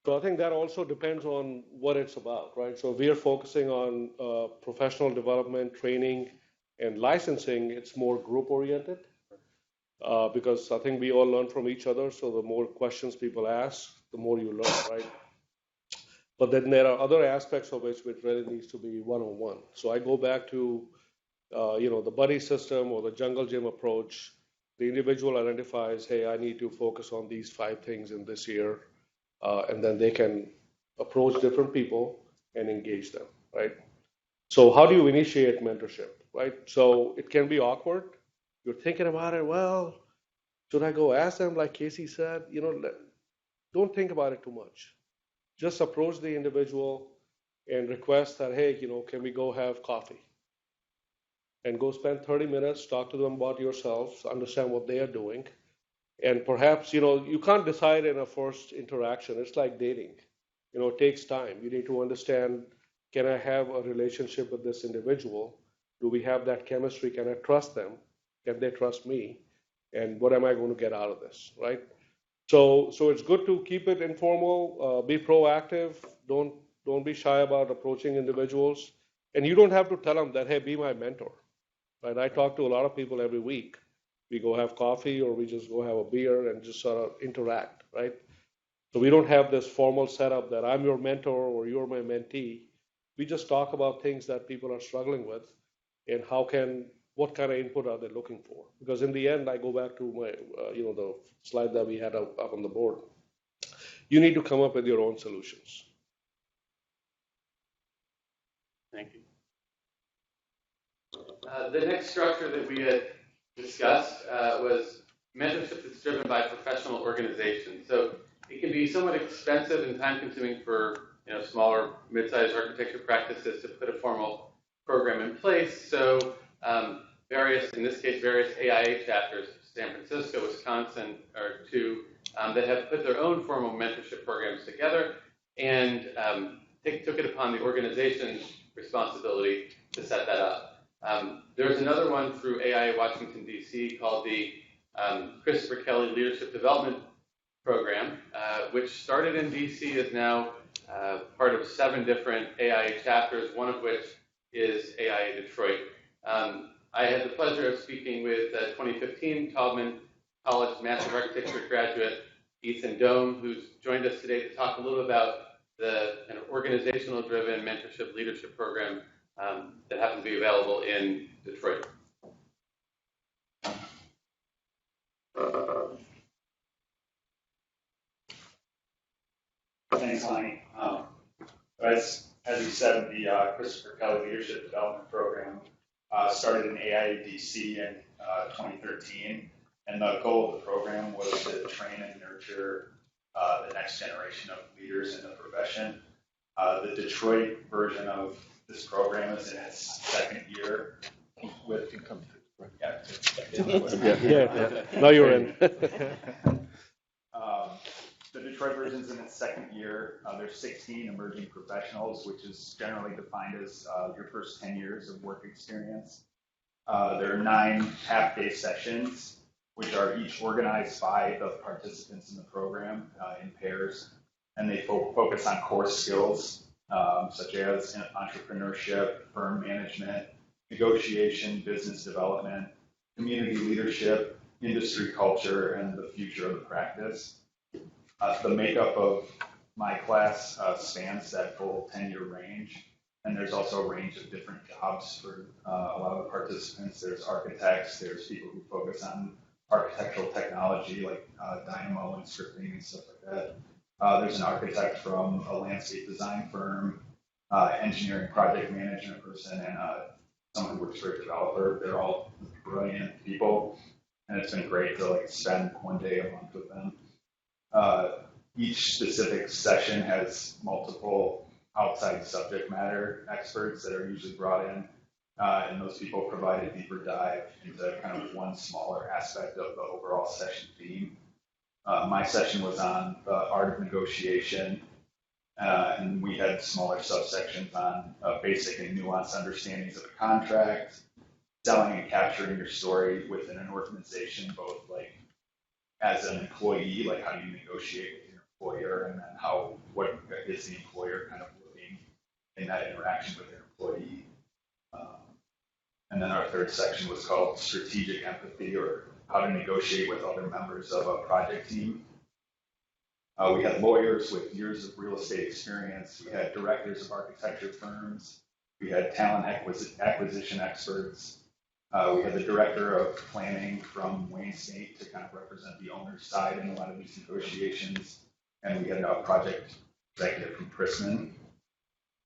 So I think that also depends on what it's about, right? So we are focusing on professional development, training, and licensing. It's more group oriented because I think we all learn from each other. So the more questions people ask, the more you learn, right? But then there are other aspects of which really needs to be one-on-one. So I go back to the buddy system or the jungle gym approach. The individual identifies, hey, I need to focus on these 5 things in this year, and then they can approach different people and engage them, right? So how do you initiate mentorship, right? So it can be awkward. You're thinking about it, well, should I go ask them like Casey said? Don't think about it too much. Just approach the individual and request that, hey, can we go have coffee? And go spend 30 minutes, talk to them about yourselves, understand what they are doing. And perhaps, you can't decide in a first interaction. It's like dating. It takes time. You need to understand, can I have a relationship with this individual? Do we have that chemistry? Can I trust them? Can they trust me? And what am I going to get out of this, right? So it's good to keep it informal, be proactive. Don't be shy about approaching individuals. And you don't have to tell them that, hey, be my mentor, right? I talk to a lot of people every week. We go have coffee or we just go have a beer and just sort of interact, right? So we don't have this formal setup that I'm your mentor or you're my mentee. We just talk about things that people are struggling with and what kind of input are they looking for? Because in the end, I go back to my, the slide that we had up on the board. You need to come up with your own solutions. Thank you. The next structure that we had discussed was mentorship that's driven by professional organizations. So it can be somewhat expensive and time-consuming for smaller, mid-sized architecture practices to put a formal program in place. So in this case, various AIA chapters, San Francisco, Wisconsin, are 2 that have put their own formal mentorship programs together and took it upon the organization's responsibility to set that up. There's another one through AIA Washington, D.C. called the Christopher Kelly Leadership Development Program, which started in D.C., is now part of 7 different AIA chapters, one of which is AIA Detroit. I had the pleasure of speaking with 2015 Taubman College Master of Architecture graduate Ethan Dome, who's joined us today to talk a little about the kind of organizational-driven mentorship leadership program that happens to be available in Detroit. Thanks, Lonnie. As you said, the Christopher Kelly Leadership Development Program started in AIADC in 2013, and the goal of the program was to train and nurture the next generation of leaders in the profession. The Detroit version of this program is in its 2nd year. Now you're in. The Detroit version is in its 2nd year. There's 16 emerging professionals, which is generally defined as your first 10 years of work experience. There are 9 half-day sessions, which are each organized by the participants in the program in pairs, and they focus on core skills such as entrepreneurship, firm management, negotiation, business development, community leadership, industry culture, and the future of the practice. The makeup of my class spans that full 10-year range, and there's also a range of different jobs for a lot of the participants. There's architects, there's people who focus on architectural technology like Dynamo and scripting and stuff like that. There's an architect from a landscape design firm, engineering project management person, and someone who works for a developer. They're all brilliant people, and it's been great to spend one day a month with them. Each specific session has multiple outside subject matter experts that are usually brought in, and those people provide a deeper dive into kind of one smaller aspect of the overall session theme. My session was on the art of negotiation, and we had smaller subsections on basic and nuanced understandings of a contract, selling and capturing your story within an organization, both like as an employee, like how do you negotiate with your employer, and then what is the employer kind of looking in that interaction with their employee. And then our third section was called strategic empathy, or how to negotiate with other members of a project team. We had lawyers with years of real estate experience. We had directors of architecture firms. We had talent acquisition experts. We had the director of planning from Wayne State to kind of represent the owner's side in a lot of these negotiations. And we had a project executive from Prisman.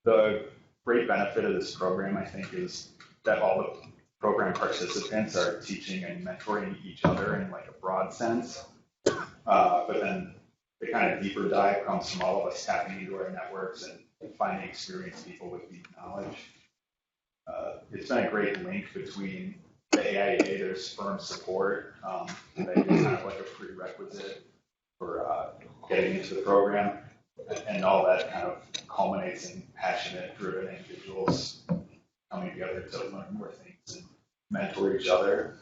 The great benefit of this program, I think, is that all the program participants are teaching and mentoring each other in like a broad sense. But then the kind of deeper dive comes from all of us tapping into our networks and finding experienced people with deep knowledge. It's been a great link between the AIA, there's firm support, that is kind of like a prerequisite for getting into the program, and all that kind of culminates in passionate, driven individuals coming together to learn more things and mentor each other.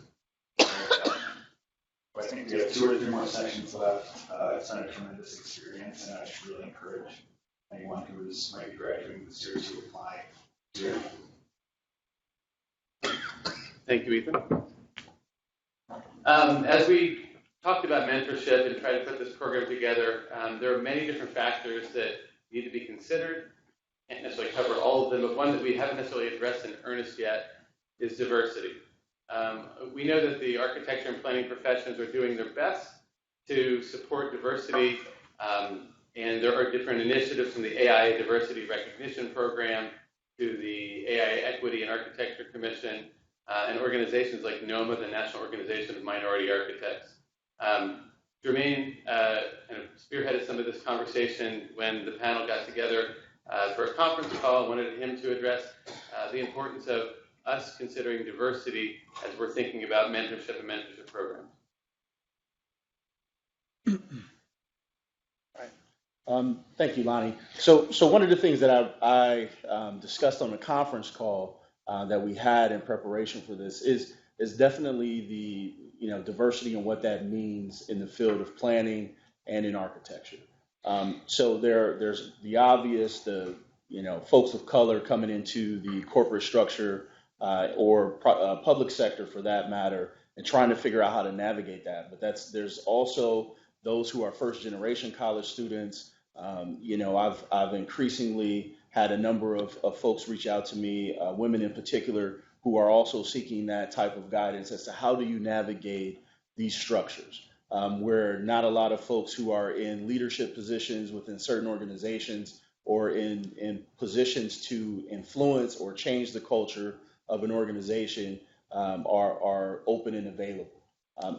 I think we have 2 or 3 more sessions left. It's been a tremendous experience, and I should really encourage anyone who might be graduating this year to apply to it. Thank you, Ethan. As we talked about mentorship and tried to put this program together, there are many different factors that need to be considered. Can't necessarily cover all of them, but one that we haven't necessarily addressed in earnest yet is diversity. We know that the architecture and planning professions are doing their best to support diversity, and there are different initiatives from the AIA Diversity Recognition Program to the AIA Equity and Architecture Commission, and organizations like NOMA, the National Organization of Minority Architects. Jermaine kind of spearheaded some of this conversation when the panel got together for a conference call. I wanted him to address the importance of us considering diversity as we're thinking about mentorship and mentorship programs. Thank you, Lonnie. So one of the things that I discussed on the conference call that we had in preparation for this is definitely the diversity and what that means in the field of planning and in architecture. So there's the obvious, folks of color coming into the corporate structure or public sector for that matter, and trying to figure out how to navigate that. But there's also those who are first generation college students. I've increasingly had a number of folks reach out to me, women in particular, who are also seeking that type of guidance as to how do you navigate these structures, where not a lot of folks who are in leadership positions within certain organizations or in positions to influence or change the culture of an organization are open and available.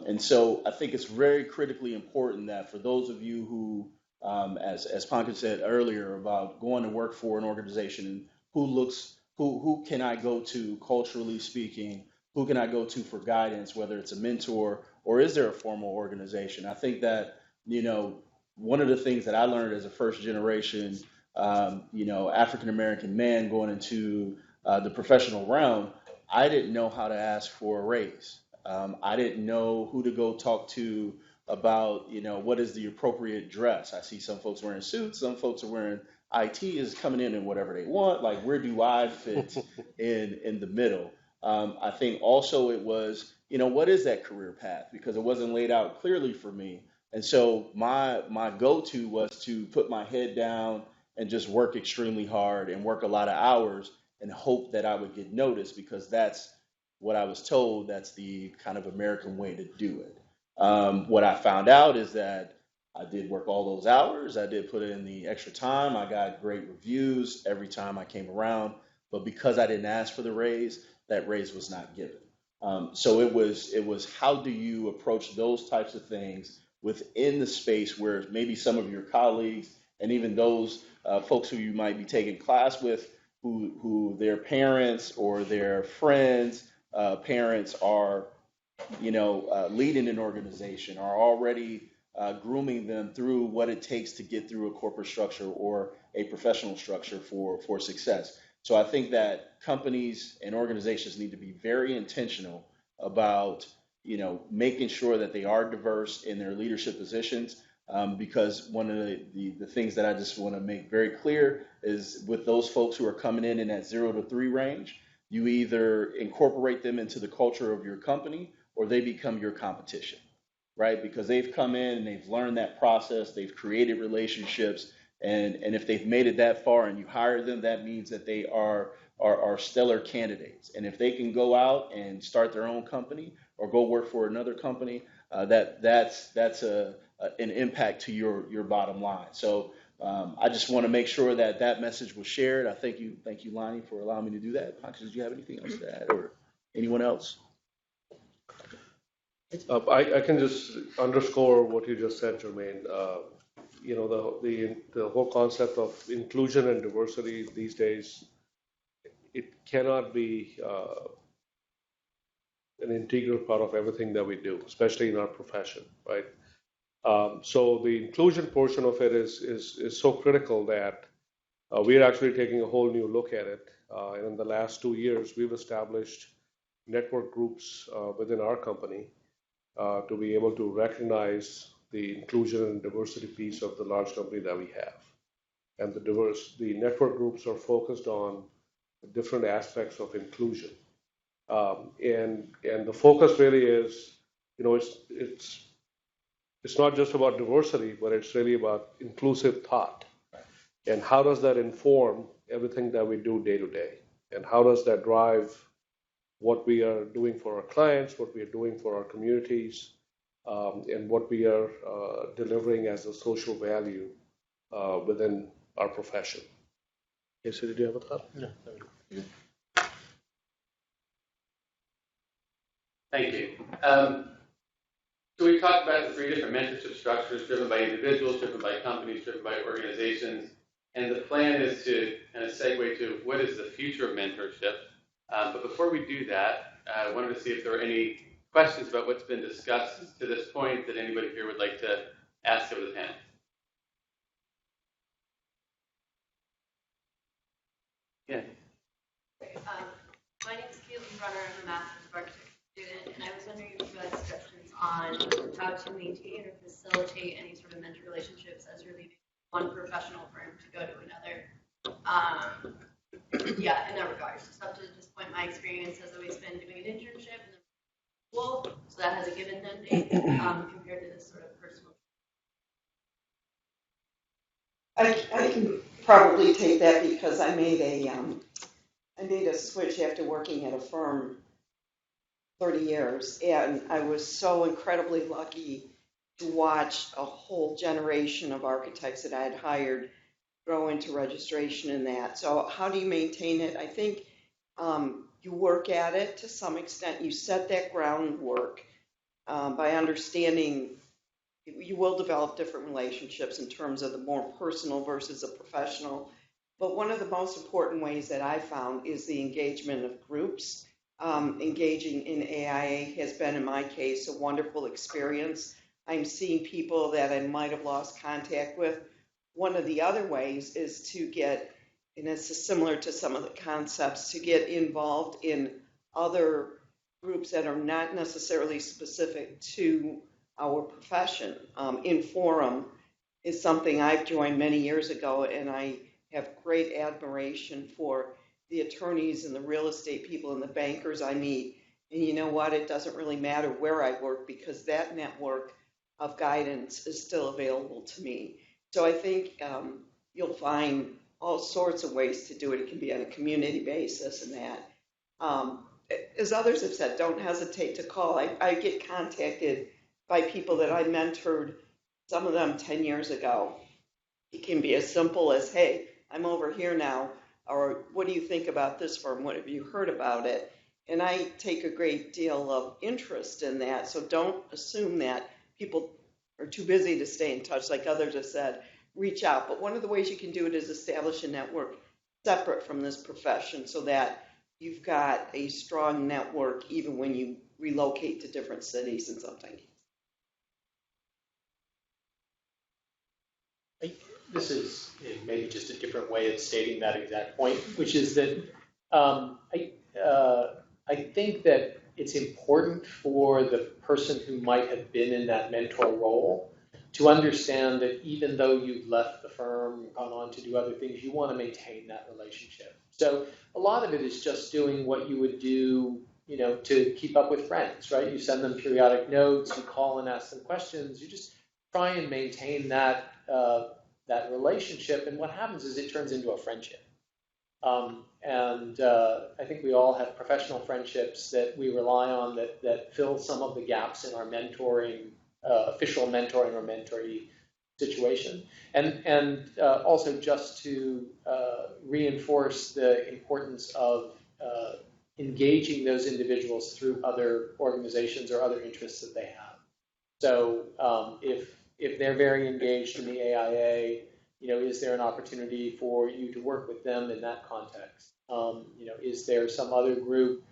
And so I think it's very critically important that for those of you who, as Pankaj said earlier about going to work for an organization, who can I go to culturally speaking, who can I go to for guidance, whether it's a mentor or is there a formal organization? I think that, one of the things that I learned as a first generation, African-American man going into the professional realm, I didn't know how to ask for a raise. I didn't know who to go talk to about, what is the appropriate dress. I see some folks wearing suits, some folks are wearing IT is coming in whatever they want. Like, where do I fit in the middle? I think also it was, what is that career path? Because it wasn't laid out clearly for me. And so my go-to was to put my head down and just work extremely hard and work a lot of hours and hope that I would get noticed, because that's what I was told. That's the kind of American way to do it. What I found out is that I did work all those hours. I did put in the extra time. I got great reviews every time I came around. But because I didn't ask for the raise, that raise was not given. So it was how do you approach those types of things within the space where maybe some of your colleagues and even those folks who you might be taking class with, who their parents or their friends' parents are, leading an organization, are already grooming them through what it takes to get through a corporate structure or a professional structure for success. So I think that companies and organizations need to be very intentional about, making sure that they are diverse in their leadership positions. Because one of the things that I just want to make very clear is with those folks who are coming in that 0 to 3 range, you either incorporate them into the culture of your company or they become your competition, right? Because they've come in and they've learned that process, they've created relationships, and if they've made it that far and you hire them, that means that they are stellar candidates. And if they can go out and start their own company or go work for another company, that's an impact to your bottom line. So I just want to make sure that message was shared. I thank you, Lonny, for allowing me to do that. Pankaj, did you have anything else to add, or anyone else? I can just underscore what you just said, Jermaine. The whole concept of inclusion and diversity these days, it cannot be an integral part of everything that we do, especially in our profession, right? So the inclusion portion of it is so critical that we're actually taking a whole new look at it. And in the last 2 years, we've established network groups within our company to be able to recognize the inclusion and diversity piece of the large company that we have. And the network groups are focused on different aspects of inclusion. And the focus really is, it's not just about diversity, but it's really about inclusive thought. And how does that inform everything that we do day to day? And how does that drive what we are doing for our clients, what we are doing for our communities, and what we are delivering as a social value within our profession? Yes, did you have a thought? No. Thank you. So we talked about the 3 different mentorship structures driven by individuals, driven by companies, driven by organizations. And the plan is to kind of segue to what is the future of mentorship. But before we do that, I wanted to see if there were any questions about what's been discussed to this point that anybody here would like to ask of the panel. Yeah. My name is Caitlin Brunner. I'm a Master's of Architecture student, and I was wondering if you had suggestions on how to maintain or facilitate any sort of mentor relationships as you're leaving one professional firm to go to another. In that regard. So up to this point, my experience has always been doing an internship and then school, so that has a give and then date compared to this sort of personal. I can probably take that because I made a switch after working at a firm 30 years, and I was so incredibly lucky to watch a whole generation of architects that I had hired grow into registration in that. So how do you maintain it? I think you work at it to some extent. You set that groundwork by understanding you will develop different relationships in terms of the more personal versus a professional. But one of the most important ways that I found is the engagement of groups. Engaging in AIA has been, in my case, a wonderful experience. I'm seeing people that I might have lost contact with. One of the other ways is to get, and this is similar to some of the concepts, to get involved in other groups that are not necessarily specific to our profession. Inforum is something I've joined many years ago, and I have great admiration for the attorneys and the real estate people and the bankers I meet. And you know what? It doesn't really matter where I work because that network of guidance is still available to me. So I think you'll find all sorts of ways to do it. It can be on a community basis and that. As others have said, don't hesitate to call. I get contacted by people that I mentored, some of them 10 years ago. It can be as simple as, hey, I'm over here now, or what do you think about this firm? What have you heard about it? And I take a great deal of interest in that. So don't assume that people are too busy to stay in touch, like others have said. Reach out. But one of the ways you can do it is establish a network separate from this profession so that you've got a strong network even when you relocate to different cities and something. This is maybe just a different way of stating that exact point, which is that I think that it's important for the person who might have been in that mentor role to understand that even though you've left the firm, gone on to do other things, you want to maintain that relationship. So a lot of it is just doing what you would do, to keep up with friends, right? You send them periodic notes, you call and ask them questions, you just try and maintain that relationship, and what happens is it turns into a friendship. I think we all have professional friendships that we rely on that fill some of the gaps in our mentoring, official mentoring or mentoree situation. And also just to reinforce the importance of engaging those individuals through other organizations or other interests that they have. So if they're very engaged in the AIA, is there an opportunity for you to work with them in that context? Is there some other group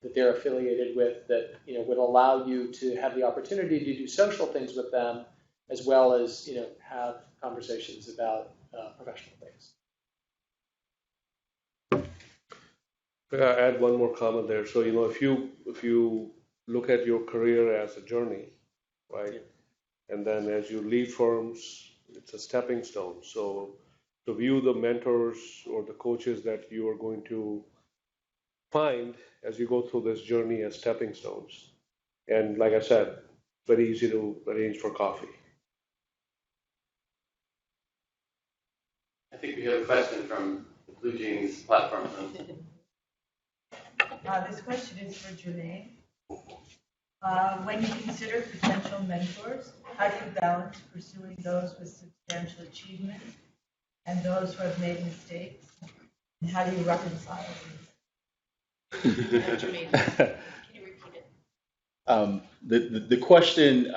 that they're affiliated with that would allow you to have the opportunity to do social things with them, as well as have conversations about professional things? I add one more comment there. So if you look at your career as a journey, right, and then as you leave firms, it's a stepping stone. So to view the mentors or the coaches that you are going to find as you go through this journey as stepping stones. And like I said, very easy to arrange for coffee. I think we have a question from the Blue Jeans platform. This question is for Jermaine. When you consider potential mentors, how do you balance pursuing those with substantial achievement and those who have made mistakes? And how do you reconcile them? Jermaine, can you repeat it? The question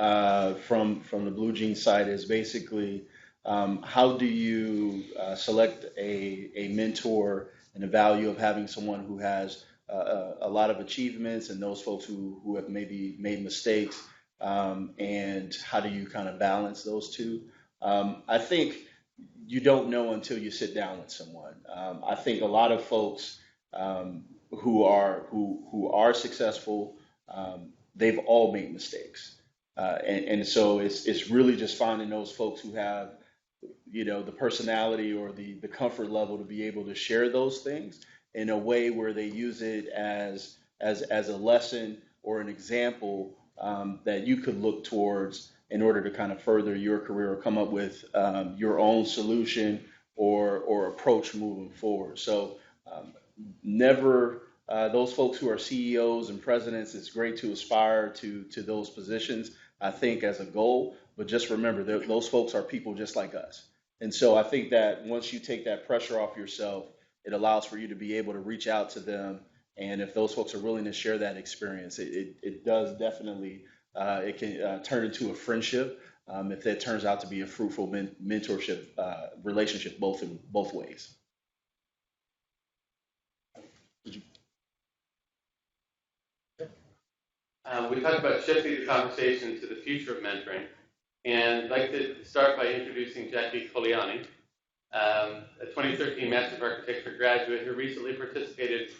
from the Blue Jeans side is basically, how do you select a mentor and the value of having someone who has a lot of achievements and those folks who have maybe made mistakes, and how do you kind of balance those two? I think you don't know until you sit down with someone. I think a lot of folks who are successful, they've all made mistakes, and so it's really just finding those folks who have the personality or the comfort level to be able to share those things in a way where they use it as a lesson or an example that you could look towards in order to kind of further your career or come up with your own solution or approach moving forward. So never those folks who are CEOs and presidents, it's great to aspire to those positions, I think, as a goal, but just remember those folks are people just like us. And so I think that once you take that pressure off yourself, it allows for you to be able to reach out to them. And if those folks are willing to share that experience, it does definitely, it can turn into a friendship if that turns out to be a fruitful mentorship relationship both ways. We talked about shifting the conversation to the future of mentoring, and I'd like to start by introducing Jackie Coliani, a 2013 Master of Architecture graduate who recently participated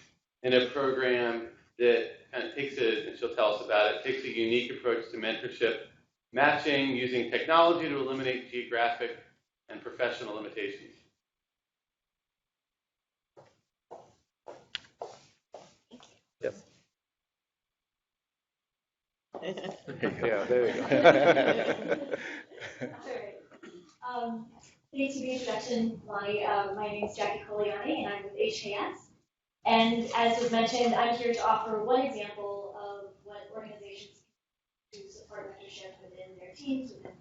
in a program that kind of takes and she'll tell us about it, takes a unique approach to mentorship, matching using technology to eliminate geographic and professional limitations. Yes. Yeah, there you go. All right. Thanks for the introduction, Lonny. My name is Jackie Coliani, and I'm with HKS. And as was mentioned, I'm here to offer one example of what organizations can do to support mentorship within their teams, within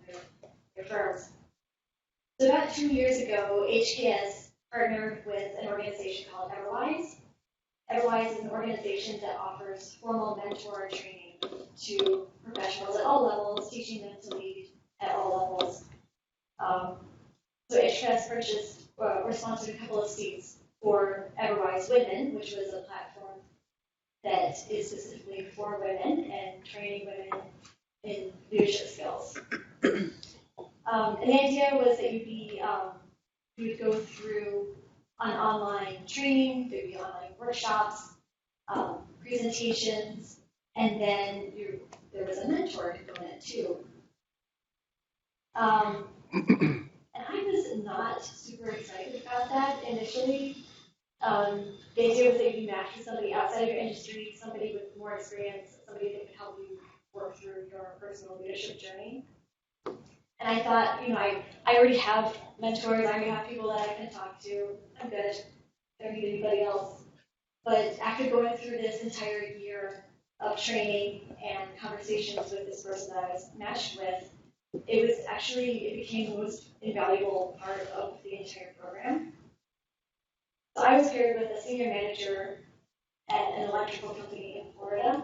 their firms. So about 2 years ago, HKS partnered with an organization called Everwise. Everwise is an organization that offers formal mentor training to professionals at all levels, teaching them to lead at all levels. So HKS purchased or sponsored a couple of seats for Everwise Women, which was a platform that is specifically for women and training women in leadership skills. And the idea was that you'd be we would go through an online training, there'd be online workshops, presentations, and then there was a mentor component too. And I was not super excited about that initially. The idea was that you'd be matched with somebody outside of your industry, somebody with more experience, somebody that could help you work through your personal leadership journey. And I thought, I already have mentors, I already have people that I can talk to. I'm good. I don't need anybody else. But after going through this entire year of training and conversations with this person that I was matched with, it became the most invaluable part of the entire program. So I was paired with a senior manager at an electrical company in Florida.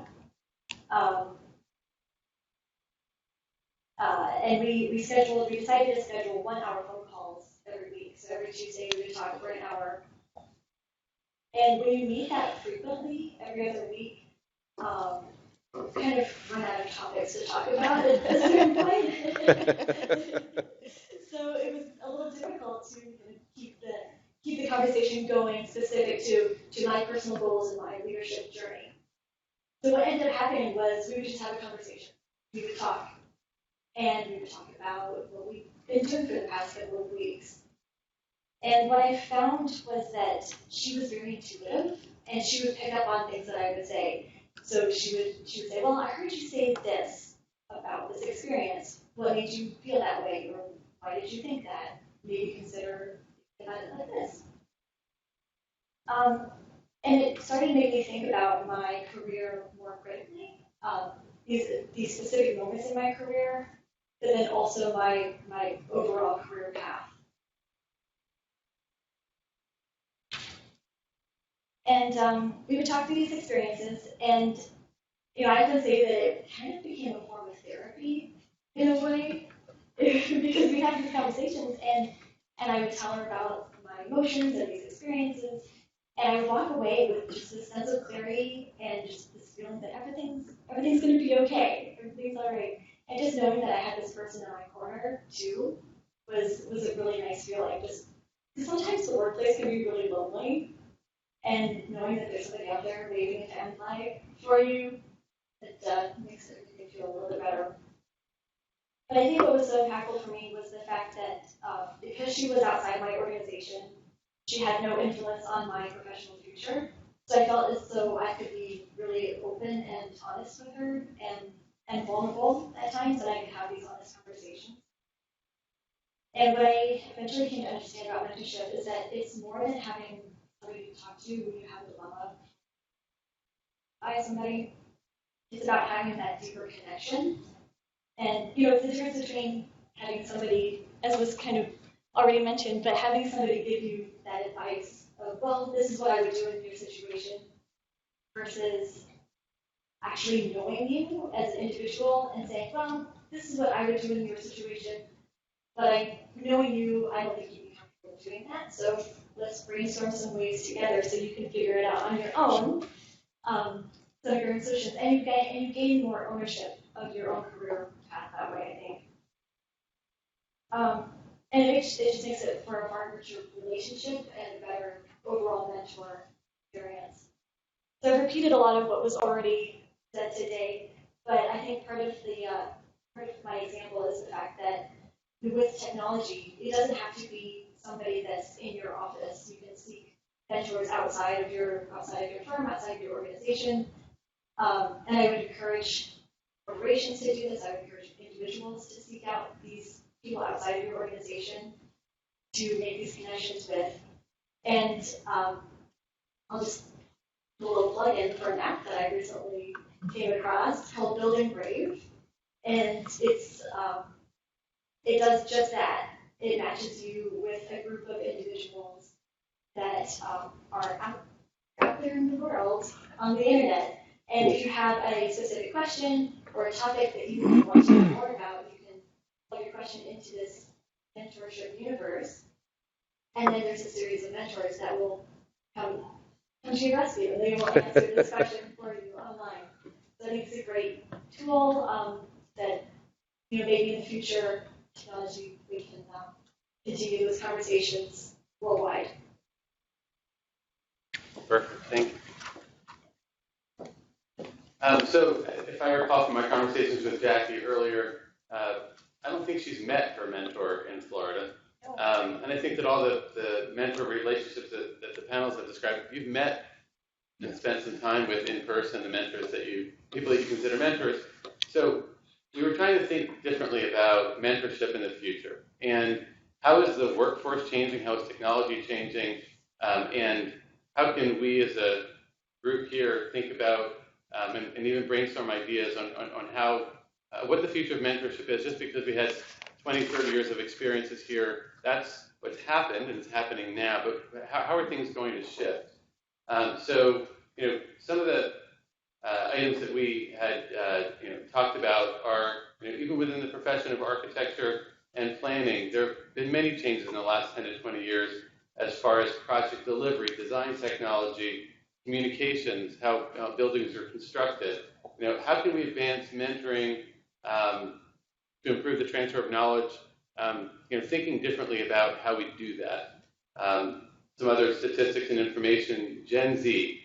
And we decided to schedule 1 hour phone calls every week. So every Tuesday we would talk for an hour. And when you meet that frequently, every other week, kind of run out of topics to talk about at a certain point. So it was a little difficult to keep the conversation going specific to my personal goals and my leadership journey. So what ended up happening was we would just have a conversation. We would talk. And we would talk about what we've been doing for the past couple of weeks. And what I found was that she was very intuitive, and she would pick up on things that I would say. So she would say, well, I heard you say this about this experience. What made you feel that way? Or why did you think that? Maybe consider about it like this. And it started to make me think about my career more critically. These specific moments in my career, but then also my overall career path. And we would talk through these experiences, and I can say that it kind of became a form of therapy in a way, because we had these conversations, and I would tell her about my emotions and these experiences, and I would walk away with just this sense of clarity and just this feeling that everything's going to be okay, everything's all right. And just knowing that I had this person in my corner too was a really nice feeling. Just because sometimes the workplace can be really lonely, and knowing that there's somebody out there waving a fan flag for you, it makes everything feel a little bit better. But I think what was so impactful for me was the fact that because she was outside my organization, she had no influence on my professional future. So I felt as though I could be really open and honest with her and vulnerable at times, and I could have these honest conversations. And what I eventually came to understand about mentorship is that it's more than having somebody to talk to when you have a dilemma by somebody. It's about having that deeper connection. And, the difference between having somebody, as was kind of already mentioned, but having somebody give you that advice of, well, this is what I would do in your situation, versus actually knowing you as an individual and saying, well, this is what I would do in your situation, but knowing you, I don't think you'd be comfortable doing that, so let's brainstorm some ways together so you can figure it out on your own, some of your own solutions, and you gain more ownership of your own career path that way, I think. And it just makes it for a far richer relationship and a better overall mentor experience. So I've repeated a lot of what was already said today, but I think part of my example is the fact that with technology, it doesn't have to be somebody that's in your office. You can seek mentors outside of your firm, outside of your organization. And I would encourage corporations to do this. I would encourage individuals to seek out these people outside of your organization to make these connections with. And I'll just do a little plug-in for an app that I recently came across called Building Brave. And it does just that. It matches you with a group of individuals that are out there in the world on the internet. And if you have a specific question or a topic that you want to know more about, you can plug your question into this mentorship universe. And then there's a series of mentors that will come to your rescue, and they will answer this question for you online. So I think it's a great tool that maybe in the future technology we can continue those conversations worldwide. Perfect, thank you. So if I recall from my conversations with Jackie earlier, I don't think she's met her mentor in Florida. And I think that all the mentor relationships that the panels have described, you've met and spent some time with in person, the mentors people that you consider mentors. So we were trying to think differently about mentorship in the future. And how is the workforce changing? How is technology changing? And how can we as a group here think about and even brainstorm ideas on how, what the future of mentorship is, just because we had 20, 30 years of experiences here. That's what's happened, and it's happening now, but how are things going to shift? So, some of the items that we had, talked about are, even within the profession of architecture and planning, there have been many changes in the last 10 to 20 years as far as project delivery, design technology, communications, how buildings are constructed. How can we advance mentoring to improve the transfer of knowledge? Thinking differently about how we do that. Some other statistics and information: Gen Z,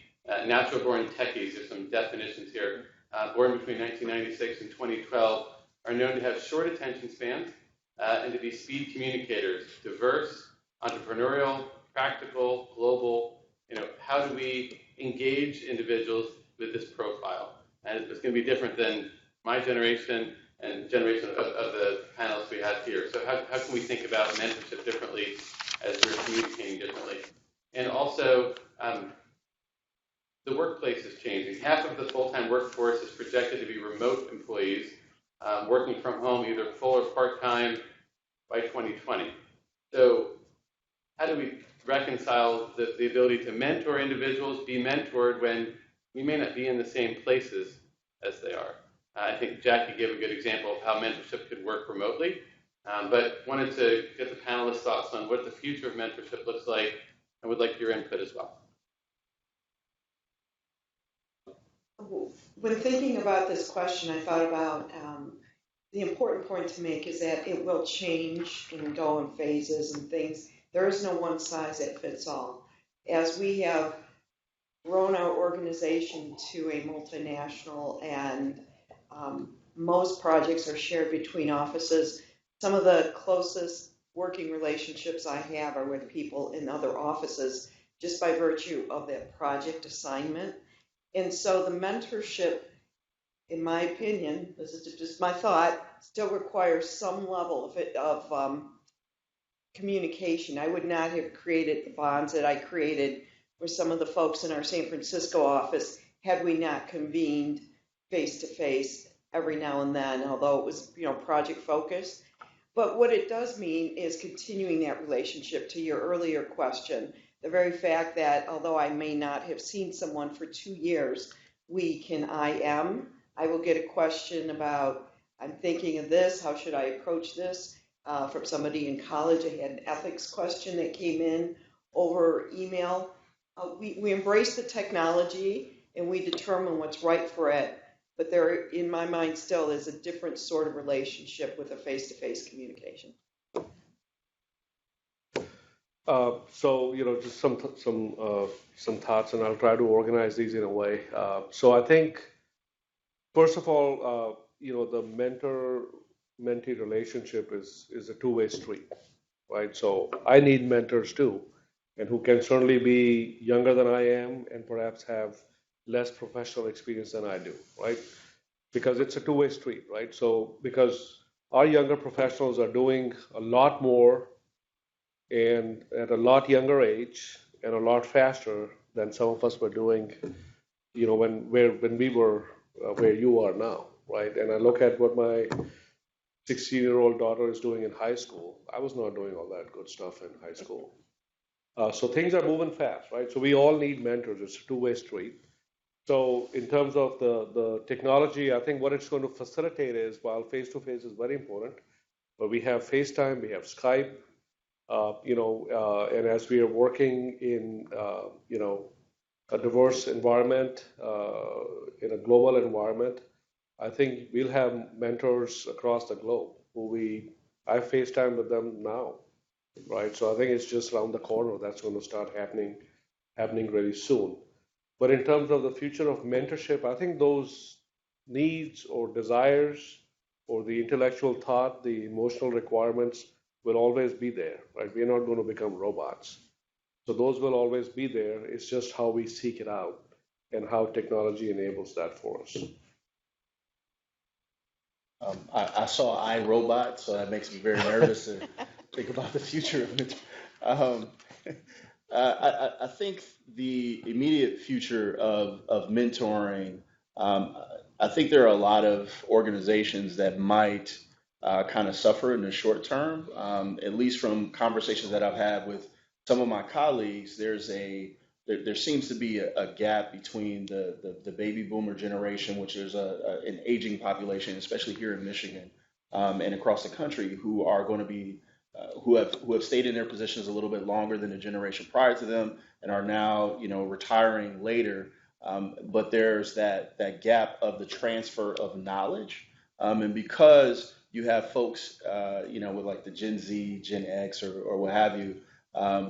natural-born techies. There's some definitions here. Born between 1996 and 2012, are known to have short attention spans and to be speed communicators, diverse, entrepreneurial, practical, global. How do we engage individuals with this profile? And it's going to be different than my generation and generation of the panelists we have here. So how can we think about mentorship differently as we're communicating differently? And also, the workplace is changing. Half of the full-time workforce is projected to be remote employees working from home, either full or part-time, by 2020. So how do we reconcile the ability to mentor individuals, be mentored when we may not be in the same places as they are? I think Jackie gave a good example of how mentorship could work remotely, but wanted to get the panelists' thoughts on what the future of mentorship looks like, and would like your input as well. When thinking about this question, I thought about the important point to make is that it will change and go in phases and things. There is no one size that fits all. As we have grown our organization to a multinational and most projects are shared between offices, some of the closest working relationships I have are with people in other offices just by virtue of that project assignment. And so the mentorship, in my opinion, this is just my thought, still requires some level of communication. I would not have created the bonds that I created with some of the folks in our San Francisco office had we not convened face-to-face every now and then, although it was, project focused. But what it does mean is continuing that relationship. To your earlier question, the very fact that although I may not have seen someone for 2 years, I will get a question about, I'm thinking of this, how should I approach this? From somebody in college, I had an ethics question that came in over email. We embrace the technology and we determine what's right for it, but there, in my mind, still is a different sort of relationship with a face-to-face communication. So, just some thoughts, and I'll try to organize these in a way. So I think, first of all, the mentor-mentee relationship is a two-way street, right? So I need mentors too, and who can certainly be younger than I am and perhaps have less professional experience than I do, right? Because it's a two-way street, right? So because our younger professionals are doing a lot more and at a lot younger age and a lot faster than some of us were doing, when we were where you are now, right? And I look at what my 16-year-old daughter is doing in high school. I was not doing all that good stuff in high school. So things are moving fast, right? So we all need mentors. It's a two-way street. So in terms of the technology, I think what it's going to facilitate is, while face-to-face is very important, but we have FaceTime, we have Skype, and as we are working in, a diverse environment, in a global environment, I think we'll have mentors across the globe I FaceTime with them now. right? So I think it's just around the corner. That's going to start happening really soon. But in terms of the future of mentorship, I think those needs or desires or the intellectual thought, the emotional requirements will always be there, right? We're not going to become robots. So those will always be there. It's just how we seek it out and how technology enables that for us. I saw iRobot, so that makes me very nervous to think about the future of it. Um, I think the immediate future of mentoring, I think there are a lot of organizations that might kind of suffer in the short term. At least from conversations that I've had with some of my colleagues, there seems to be a gap between the baby boomer generation, which is an aging population, especially here in Michigan and across the country, who are going to be who have stayed in their positions a little bit longer than the generation prior to them and are now retiring later. But there's that gap of the transfer of knowledge, and because you have folks with like the Gen Z, Gen X, or what have you,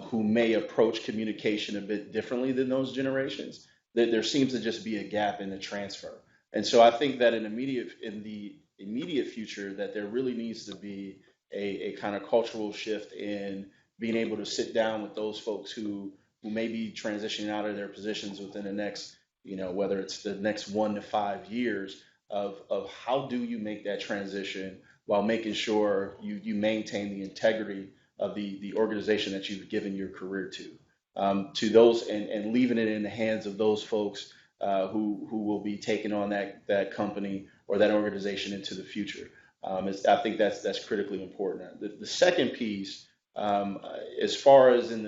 who may approach communication a bit differently than those generations, there seems to just be a gap in the transfer. And so I think that in the immediate future, that there really needs to be a kind of cultural shift in being able to sit down with those folks who may be transitioning out of their positions within the next, whether it's the next 1 to 5 years of how do you make that transition while making sure you maintain the integrity of the organization that you've given your career to those and leaving it in the hands of those folks who will be taking on that company or that organization into the future. I think that's critically important. The second piece, as far as in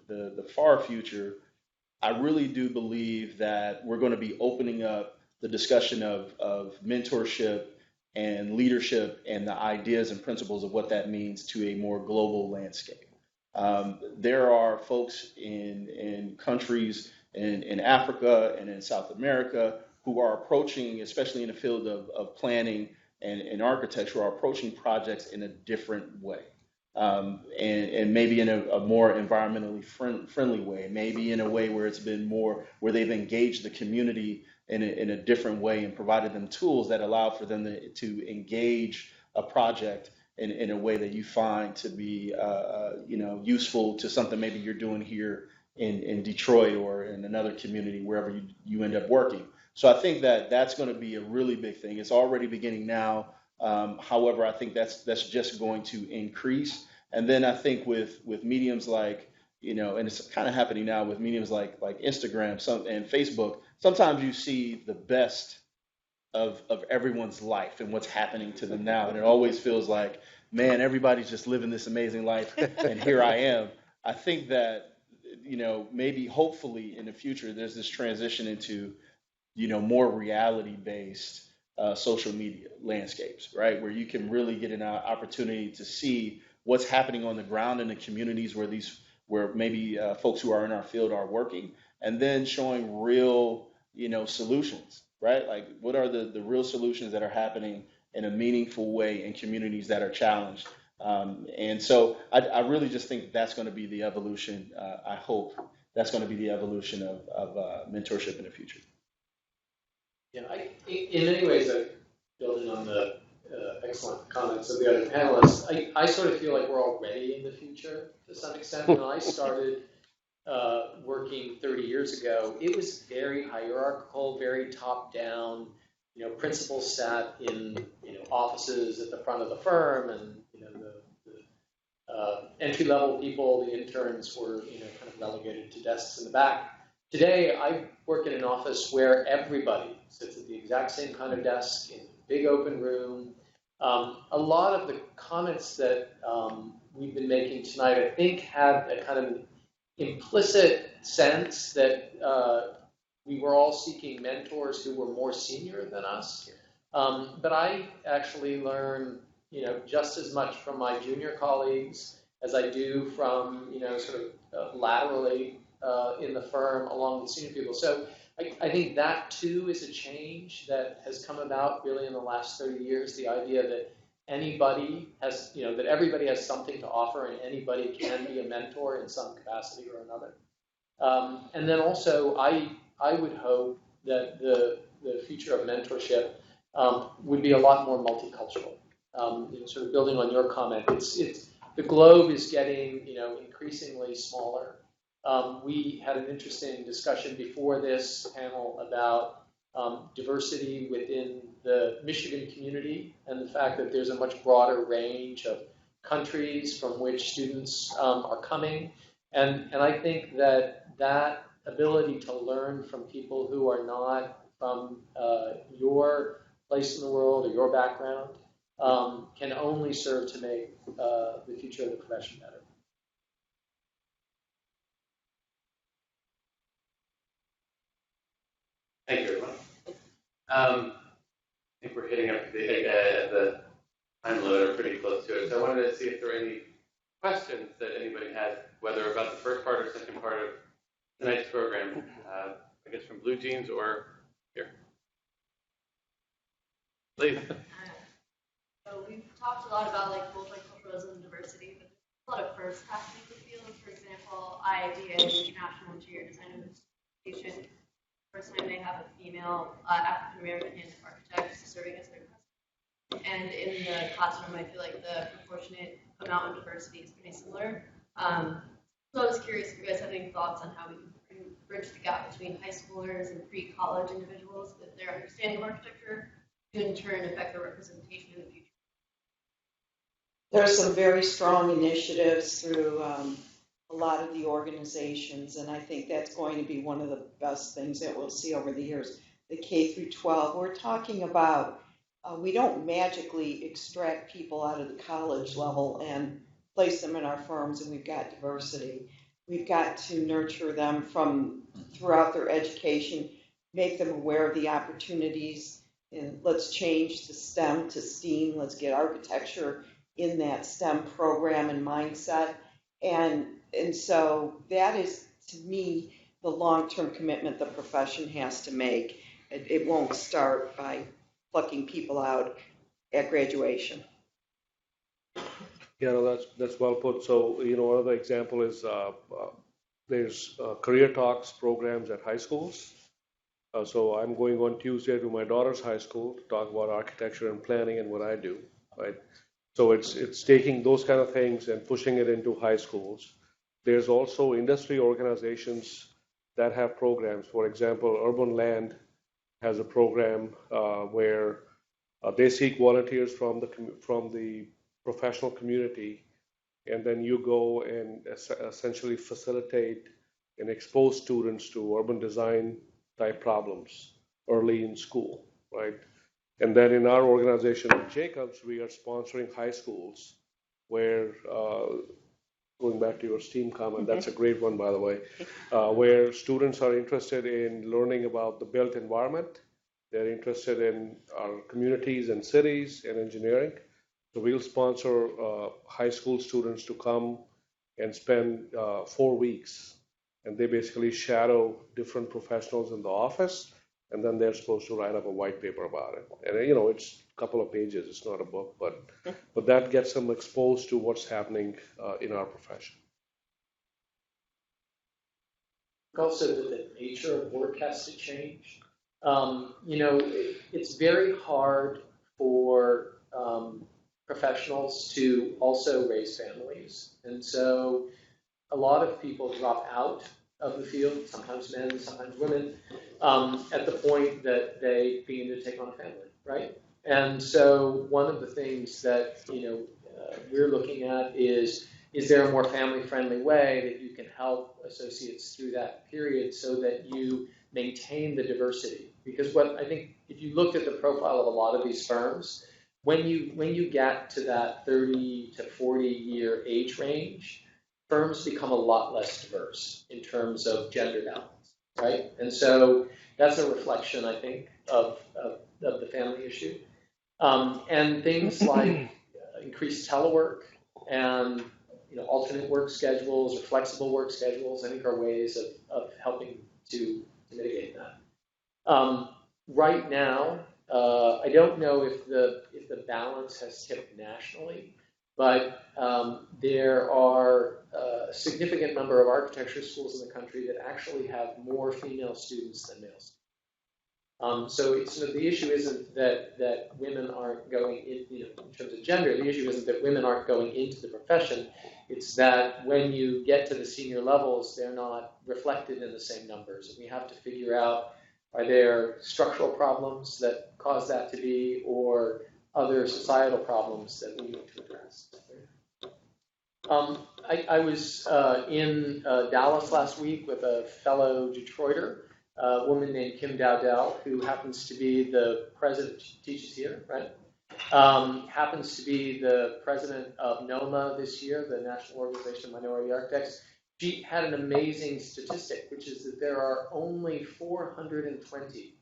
the far future, I really do believe that we're going to be opening up the discussion of mentorship and leadership and the ideas and principles of what that means to a more global landscape. There are folks in countries in Africa and in South America who are approaching, especially in the field of planning and architecture, are approaching projects in a different way. And maybe in a more environmentally friendly way, maybe in a way where it's been more, where they've engaged the community in a different way and provided them tools that allow for them to engage a project in a way that you find to be useful to something maybe you're doing here in Detroit or in another community, wherever you end up working. So I think that's going to be a really big thing. It's already beginning now. However, I think that's just going to increase. And then I think with mediums like, and it's kind of happening now with mediums like Instagram and Facebook, sometimes you see the best of everyone's life and what's happening to them now. And it always feels like, man, everybody's just living this amazing life and here I am. I think that, maybe hopefully in the future, there's this transition into, more reality-based social media landscapes, right? Where you can really get an opportunity to see what's happening on the ground in the communities where maybe folks who are in our field are working, and then showing real, solutions, right? Like what are the real solutions that are happening in a meaningful way in communities that are challenged. And so I really just think that's going to be the evolution. I hope that's going to be the evolution of mentorship in the future. Yeah, in many ways, building on the excellent comments of the other panelists, I sort of feel like we're already in the future to some extent. When I started working 30 years ago, it was very hierarchical, very top-down. Principals sat in offices at the front of the firm, and the entry-level people, the interns, were kind of relegated to desks in the back. Today, I work in an office where everybody sits at the exact same kind of desk in a big open room. A lot of the comments that we've been making tonight, I think, had a kind of implicit sense that we were all seeking mentors who were more senior than us. But I actually learn, just as much from my junior colleagues as I do from, sort of laterally in the firm along with senior people. So I think that too is a change that has come about really in the last 30 years, the idea that anybody has, that everybody has something to offer and anybody can be a mentor in some capacity or another. And then also, I would hope that the future of mentorship would be a lot more multicultural. Sort of building on your comment, the globe is getting increasingly smaller. We had an interesting discussion before this panel about diversity within the Michigan community and the fact that there's a much broader range of countries from which students are coming. And I think that ability to learn from people who are not from your place in the world or your background can only serve to make the future of the profession better. Thank you, everyone. I think we're hitting up the time limit or pretty close to it. So I wanted to see if there were any questions that anybody had, whether about the first part or second part of tonight's program. I guess from Blue Jeans or here. Please. So we've talked a lot about like multiculturalism and diversity, but there's a lot of firsts happening in the field. For example, IIDA, International Interior Design Association. First time they have a female African American architect serving as their president. And in the classroom, I feel like the proportionate amount of diversity is pretty similar. So I was curious if you guys have any thoughts on how we can bridge the gap between high schoolers and pre-college individuals with their understanding of architecture to in turn affect their representation in the future. There are some very strong initiatives through a lot of the organizations, and I think that's going to be one of the best things that we'll see over the years. The K through 12, we're talking about, we don't magically extract people out of the college level and place them in our firms and we've got diversity. We've got to nurture them from throughout their education, make them aware of the opportunities, and let's change the STEM to STEAM. Let's get architecture in that STEM program and mindset. And so that is, to me, the long-term commitment the profession has to make. It won't start by plucking people out at graduation. Yeah, no, that's well put. So, another example is there's career talks programs at high schools. So I'm going on Tuesday to my daughter's high school to talk about architecture and planning and what I do, right? So it's taking those kind of things and pushing it into high schools. There's also industry organizations that have programs. For example, Urban Land has a program where they seek volunteers from the professional community, and then you go and essentially facilitate and expose students to urban design type problems early in school, right? And then in our organization at Jacobs, we are sponsoring high schools where, going back to your STEAM comment, that's a great one, by the way, where students are interested in learning about the built environment. They're interested in our communities and cities and engineering. So we'll sponsor high school students to come and spend 4 weeks. And they basically shadow different professionals in the office, and then they're supposed to write up a white paper about it. And it's a couple of pages, it's not a book, but that gets them exposed to what's happening in our profession. Also, the nature of work has to change. It's very hard for professionals to also raise families. And so a lot of people drop out of the field, sometimes men, sometimes women, at the point that they begin to take on a family, right? And so one of the things that we're looking at is there a more family-friendly way that you can help associates through that period so that you maintain the diversity? Because what I think, if you looked at the profile of a lot of these firms, when you get to that 30 to 40 year age range, firms become a lot less diverse in terms of gender balance, right? And so that's a reflection, I think, of the family issue. And things like increased telework and alternate work schedules or flexible work schedules, I think, are ways of helping to mitigate that. Right now, I don't know if the balance has tipped nationally, but there are a significant number of architecture schools in the country that actually have more female students than male students. So the issue isn't that women aren't going in, in terms of gender, the issue isn't that women aren't going into the profession, it's that when you get to the senior levels, they're not reflected in the same numbers. And we have to figure out, are there structural problems that cause that to be, or other societal problems that we need to address? I was in Dallas last week with a fellow Detroiter, a woman named Kim Dowdell, who happens to be the president, she teaches here, right? Happens to be the president of NOMA this year, the National Organization of Minority Architects. She had an amazing statistic, which is that there are only 420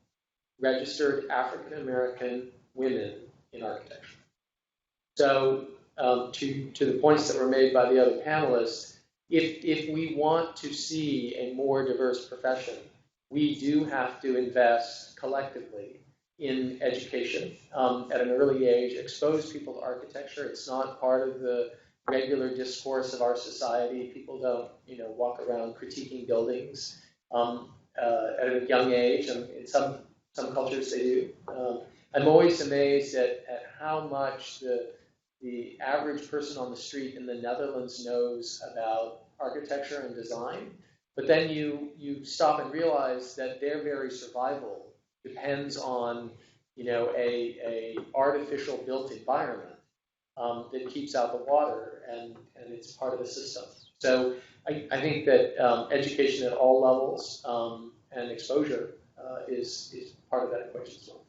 registered African American women in architecture. So to the points that were made by the other panelists, if we want to see a more diverse profession, we do have to invest collectively in education at an early age, expose people to architecture. It's not part of the regular discourse of our society. People don't, walk around critiquing buildings at a young age, and in some cultures they do. I'm always amazed at how much the average person on the street in the Netherlands knows about architecture and design. But then you stop and realize that their very survival depends on, a artificial built environment that keeps out the water, and it's part of the system. So I think that education at all levels and exposure is part of that equation as well.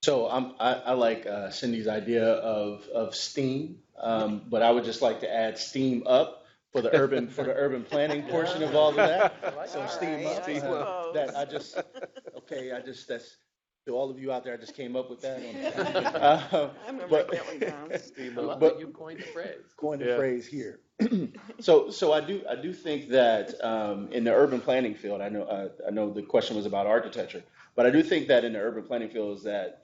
So I like Cindy's idea of STEAM, but I would just like to add STEAM up for the urban planning portion of all of that. So STEAM up. That's to all of you out there. I just came up with that. I'm gonna write that one down. I love that you coined the phrase. Coined the phrase here. So I do think that in the urban planning field, I know the question was about architecture, but I do think that in the urban planning field is that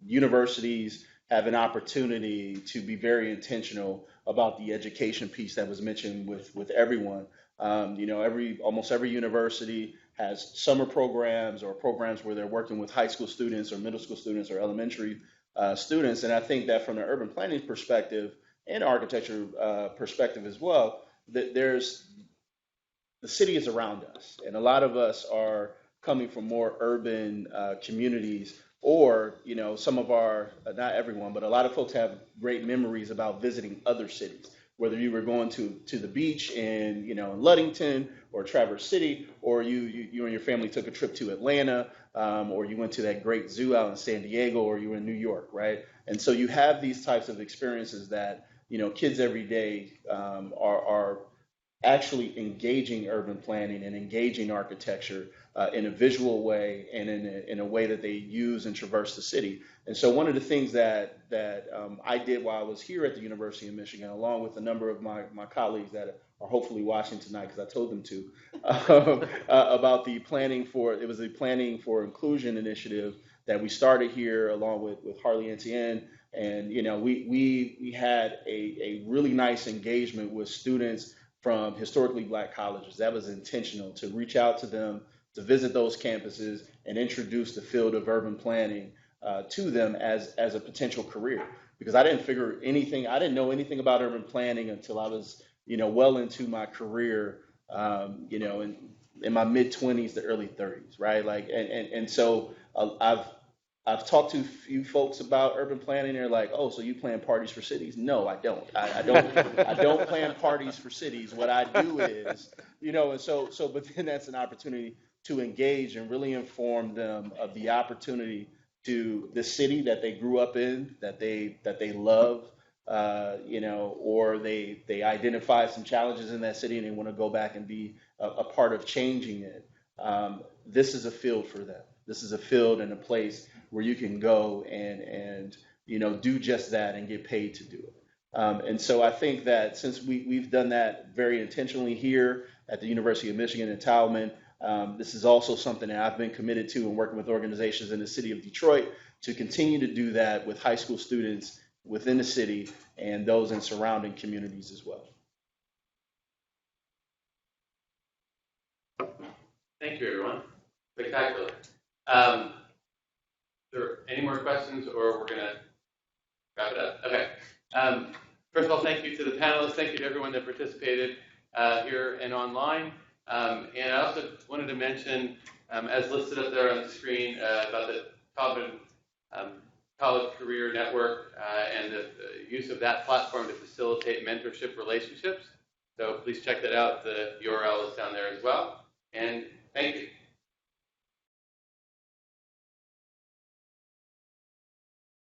universities have an opportunity to be very intentional about the education piece that was mentioned with everyone. Almost every university has summer programs or programs where they're working with high school students or middle school students or elementary students, and I think that from the urban planning perspective and architecture perspective as well, that the city is around us, and a lot of us are coming from more urban communities, or some of our, not everyone, but a lot of folks have great memories about visiting other cities, whether you were going to the beach in Ludington or Traverse City, or you and your family took a trip to Atlanta, or you went to that great zoo out in San Diego, or you were in New York, right? And so you have these types of experiences that kids every day are actually engaging urban planning and engaging architecture in a visual way and in a way that they use and traverse the city. And so one of the things that I did while I was here at the University of Michigan, along with a number of my colleagues that are hopefully watching tonight, because I told them to, about the Planning for Inclusion initiative that we started here along with Harley Etienne. And we had a really nice engagement with students from historically Black colleges. That was intentional, to reach out to them, to visit those campuses and introduce the field of urban planning to them as a potential career. Because I didn't know anything about urban planning until I was, well into my career, in my mid-20s to early 30s, right? And so I've talked to a few folks about urban planning. They're like, "Oh, so you plan parties for cities?" No, I don't. I don't plan parties for cities. What I do is, but then that's an opportunity to engage and really inform them of the opportunity to the city that they grew up in, that they love, or they identify some challenges in that city and they want to go back and be a part of changing it. This is a field for them. This is a field and a place where you can go and do just that and get paid to do it. And so I think that since we've done that very intentionally here at the University of Michigan in Taubman, This is also something that I've been committed to and working with organizations in the city of Detroit to continue to do that with high school students within the city and those in surrounding communities as well. Thank you, everyone. Spectacular. There any more questions, or we're going to wrap it up? Okay. First of all, thank you to the panelists. Thank you to everyone that participated here and online. And I also wanted to mention, as listed up there on the screen, about the Taubman College Career Network and the use of that platform to facilitate mentorship relationships. So please check that out. The URL is down there as well. And thank you.